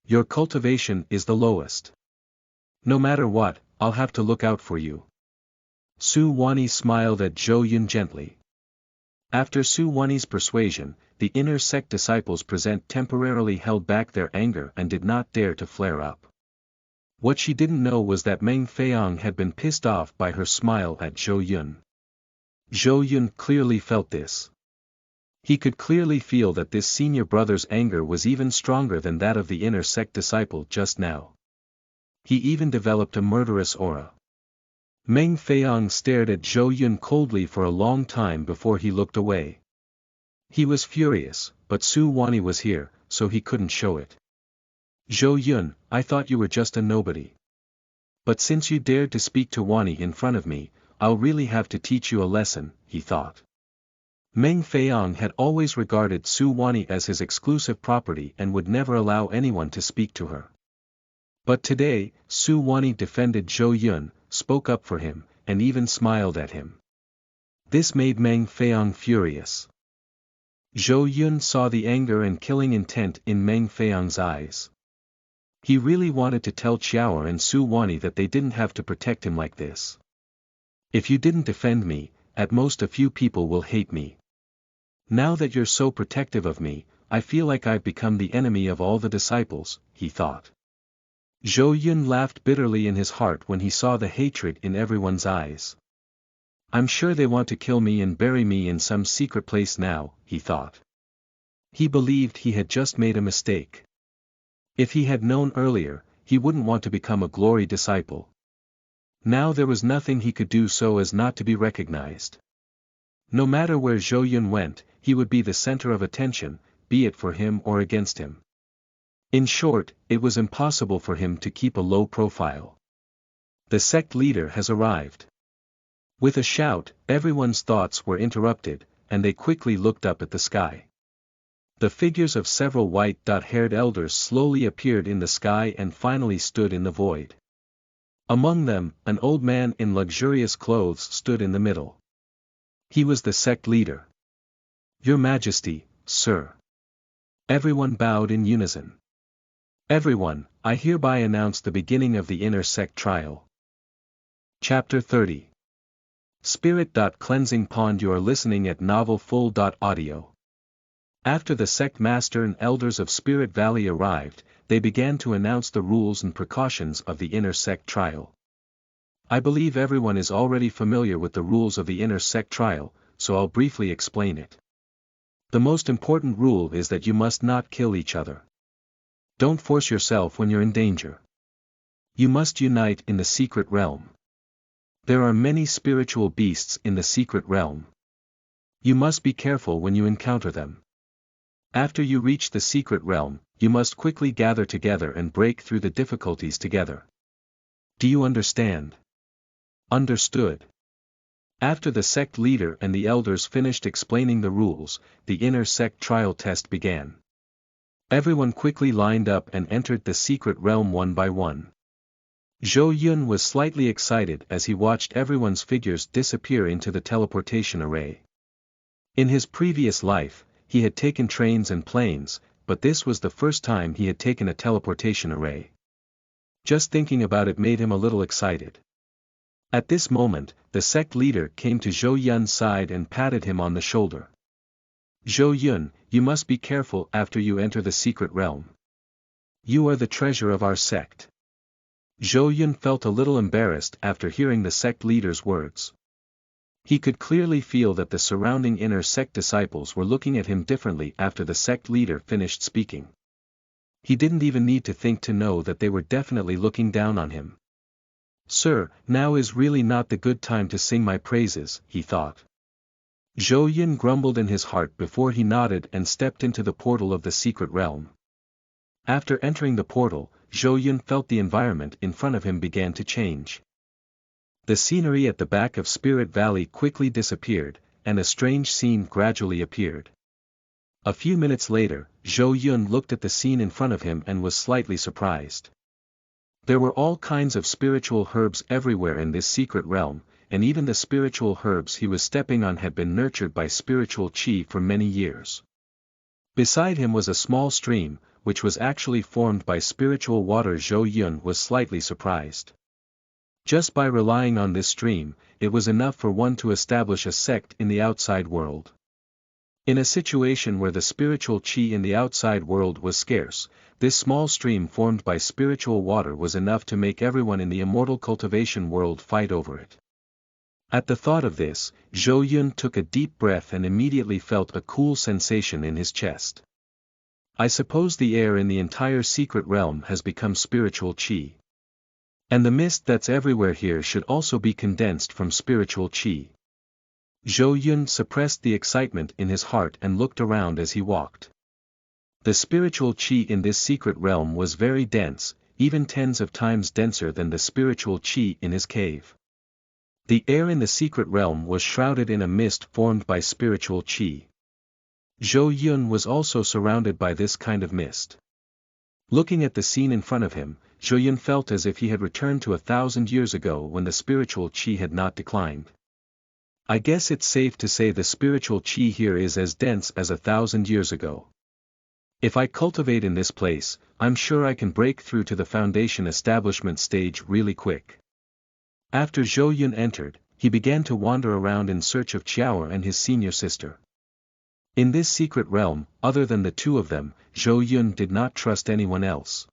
Your cultivation is the lowest. No matter what, I'll have to look out for you." Su Wani smiled at Zhou Yun gently. After Su Wani's persuasion, the inner sect disciples present temporarily held back their anger and did not dare to flare up. What she didn't know was that Meng Feiong had been pissed off by her smile at Zhou Yun. Zhou Yun clearly felt this. He could clearly feel that this senior brother's anger was even stronger than that of the inner sect disciple just now. He even developed a murderous aura. Meng Feiong stared at Zhou Yun coldly for a long time before he looked away. He was furious, but Su Wani was here, so he couldn't show it. "Zhou Yun, I thought you were just a nobody. But since you dared to speak to Wani in front of me, I'll really have to teach you a lesson," he thought. Meng Feiong had always regarded Su Wani as his exclusive property and would never allow anyone to speak to her. But today, Su Wani defended Zhou Yun, spoke up for him, and even smiled at him. This made Meng Feiong furious. Zhou Yun saw the anger and killing intent in Meng Feiong's eyes. He really wanted to tell Qiao and Su Wani that they didn't have to protect him like this. "If you didn't defend me, at most a few people will hate me. Now that you're so protective of me, I feel like I've become the enemy of all the disciples," he thought. Zhou Yun laughed bitterly in his heart when he saw the hatred in everyone's eyes. "I'm sure they want to kill me and bury me in some secret place now," he thought. He believed he had just made a mistake. If he had known earlier, he wouldn't want to become a glory disciple. Now there was nothing he could do so as not to be recognized. No matter where Zhou Yun went, he would be the center of attention, be it for him or against him. In short, it was impossible for him to keep a low profile. The sect leader has arrived. With a shout, everyone's thoughts were interrupted, and they quickly looked up at the sky. The figures of several white-haired elders slowly appeared in the sky and finally stood in the void. Among them, an old man in luxurious clothes stood in the middle. He was the sect leader. "Your Majesty, sir." Everyone bowed in unison. "Everyone, I hereby announce the beginning of the inner sect trial." Chapter 30. Spirit. Cleansing Pond. You are listening at NovelFull.audio. After the sect master and elders of Spirit Valley arrived, they began to announce the rules and precautions of the inner sect trial. I believe everyone is already familiar with the rules of the inner sect trial, so I'll briefly explain it. The most important rule is that you must not kill each other. Don't force yourself when you're in danger. You must unite in the secret realm. There are many spiritual beasts in the secret realm. You must be careful when you encounter them. After you reach the secret realm, you must quickly gather together and break through the difficulties together. Do you understand? Understood. After the sect leader and the elders finished explaining the rules, the inner sect trial test began. Everyone quickly lined up and entered the secret realm one by one. Zhou Yun was slightly excited as he watched everyone's figures disappear into the teleportation array. In his previous life, he had taken trains and planes, but this was the first time he had taken a teleportation array. Just thinking about it made him a little excited. At this moment, the sect leader came to Zhou Yun's side and patted him on the shoulder. "Zhou Yun, you must be careful after you enter the secret realm. You are the treasure of our sect." Zhou Yun felt a little embarrassed after hearing the sect leader's words. He could clearly feel that the surrounding inner sect disciples were looking at him differently after the sect leader finished speaking. He didn't even need to think to know that they were definitely looking down on him. "Sir, now is really not the good time to sing my praises," he thought. Zhou Yun grumbled in his heart before he nodded and stepped into the portal of the secret realm. After entering the portal, Zhou Yun felt the environment in front of him began to change. The scenery at the back of Spirit Valley quickly disappeared, and a strange scene gradually appeared. A few minutes later, Zhou Yun looked at the scene in front of him and was slightly surprised. There were all kinds of spiritual herbs everywhere in this secret realm, and even the spiritual herbs he was stepping on had been nurtured by spiritual qi for many years. Beside him was a small stream, which was actually formed by spiritual water. Zhou Yun was slightly surprised. Just by relying on this stream, it was enough for one to establish a sect in the outside world. In a situation where the spiritual qi in the outside world was scarce, this small stream formed by spiritual water was enough to make everyone in the immortal cultivation world fight over it. At the thought of this, Zhou Yun took a deep breath and immediately felt a cool sensation in his chest. I suppose the air in the entire secret realm has become spiritual qi. And the mist that's everywhere here should also be condensed from spiritual qi. Zhou Yun suppressed the excitement in his heart and looked around as he walked. The spiritual qi in this secret realm was very dense, even tens of times denser than the spiritual qi in his cave. The air in the secret realm was shrouded in a mist formed by spiritual qi. Zhou Yun was also surrounded by this kind of mist. Looking at the scene in front of him, Zhou Yun felt as if he had returned to 1,000 years ago when the spiritual qi had not declined. I guess it's safe to say the spiritual qi here is as dense as 1,000 years ago. If I cultivate in this place, I'm sure I can break through to the foundation establishment stage really quick. After Zhou Yun entered, he began to wander around in search of Qiao and his senior sister. In this secret realm, other than the two of them, Zhou Yun did not trust anyone else.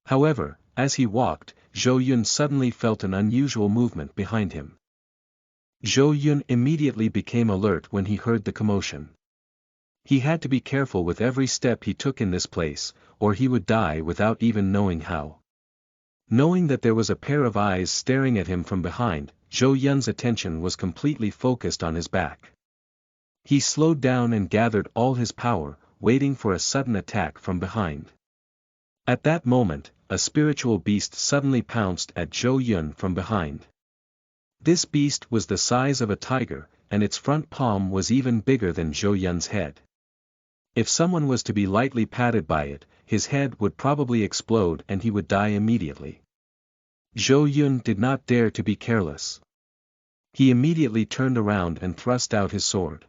However, as he walked, Zhou Yun suddenly felt an unusual movement behind him. Zhou Yun immediately became alert when he heard the commotion. He had to be careful with every step he took in this place, or he would die without even knowing how. Knowing that there was a pair of eyes staring at him from behind, Zhou Yun's attention was completely focused on his back. He slowed down and gathered all his power, waiting for a sudden attack from behind. At that moment, a spiritual beast suddenly pounced at Zhou Yun from behind. This beast was the size of a tiger, and its front palm was even bigger than Zhou Yun's head. If someone was to be lightly patted by it, his head would probably explode and he would die immediately. Zhou Yun did not dare to be careless. He immediately turned around and thrust out his sword.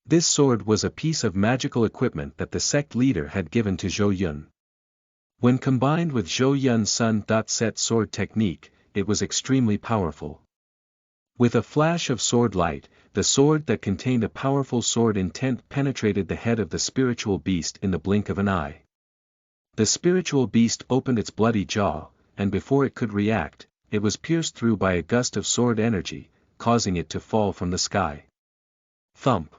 This sword was a piece of magical equipment that the sect leader had given to Zhou Yun. When combined with Zhou Yun's sun-set sword technique, it was extremely powerful. With a flash of sword light, the sword that contained a powerful sword intent penetrated the head of the spiritual beast in the blink of an eye. The spiritual beast opened its bloody jaw, and before it could react, it was pierced through by a gust of sword energy, causing it to fall from the sky. Thump!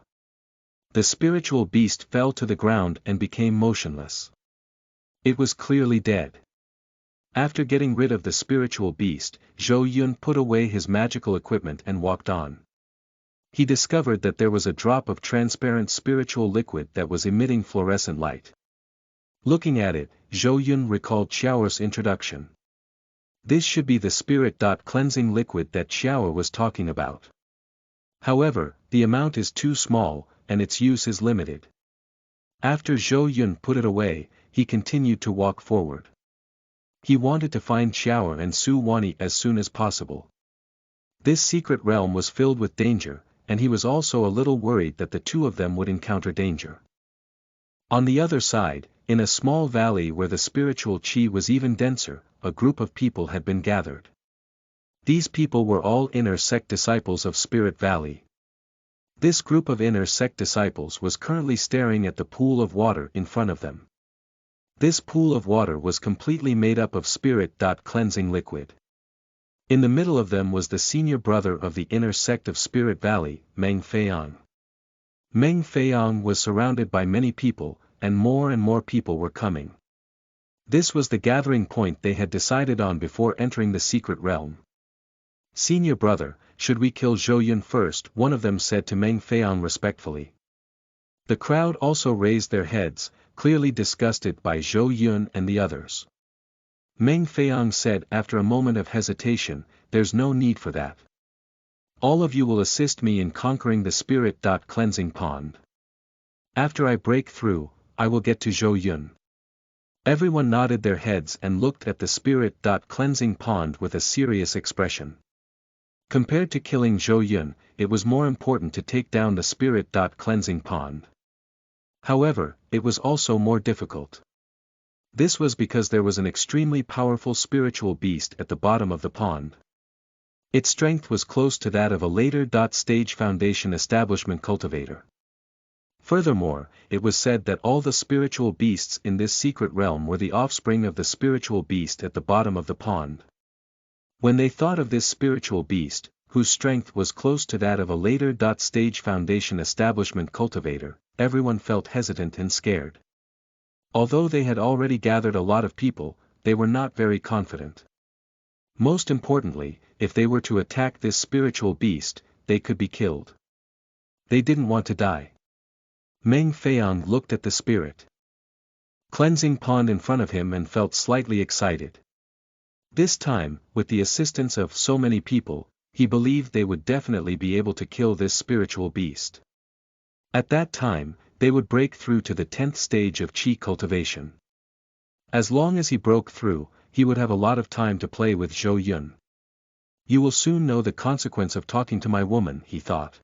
The spiritual beast fell to the ground and became motionless. It was clearly dead. After getting rid of the spiritual beast, Zhou Yun put away his magical equipment and walked on. He discovered that there was a drop of transparent spiritual liquid that was emitting fluorescent light. Looking at it, Zhou Yun recalled Xiao's introduction. This should be the spirit-cleansing liquid that Xiao was talking about. However, the amount is too small, and its use is limited. After Zhou Yun put it away, he continued to walk forward. He wanted to find Xiao and Su Wani as soon as possible. This secret realm was filled with danger, and he was also a little worried that the two of them would encounter danger. On the other side, in a small valley where the spiritual qi was even denser, a group of people had been gathered. These people were all inner sect disciples of Spirit Valley. This group of inner sect disciples was currently staring at the pool of water in front of them. This pool of water was completely made up of spirit-cleansing liquid. In the middle of them was the senior brother of the inner sect of Spirit Valley, Meng Feiyang. Meng Feiyang was surrounded by many people, and more people were coming. This was the gathering point they had decided on before entering the secret realm. Senior brother, should we kill Zhou Yun first? One of them said to Meng Feiyang respectfully. The crowd also raised their heads, clearly disgusted by Zhou Yun and the others. Meng Feiyang said after a moment of hesitation, "There's no need for that. All of you will assist me in conquering the spirit-cleansing pond. After I break through, I will get to Zhou Yun." Everyone nodded their heads and looked at the spirit-cleansing pond with a serious expression. Compared to killing Zhou Yun, it was more important to take down the spirit-cleansing pond. However, it was also more difficult. This was because there was an extremely powerful spiritual beast at the bottom of the pond. Its strength was close to that of a later-stage foundation establishment cultivator. Furthermore, it was said that all the spiritual beasts in this secret realm were the offspring of the spiritual beast at the bottom of the pond. When they thought of this spiritual beast, whose strength was close to that of a later-stage foundation establishment cultivator, everyone felt hesitant and scared. Although they had already gathered a lot of people, they were not very confident. Most importantly, if they were to attack this spiritual beast, they could be killed. They didn't want to die. Meng Feiyang looked at the spirit cleansing pond in front of him and felt slightly excited. This time, with the assistance of so many people, he believed they would definitely be able to kill this spiritual beast. At that time, they would break through to the 10th stage of qi cultivation. As long as he broke through, he would have a lot of time to play with Zhou Yun. You will soon know the consequence of talking to my woman, he thought.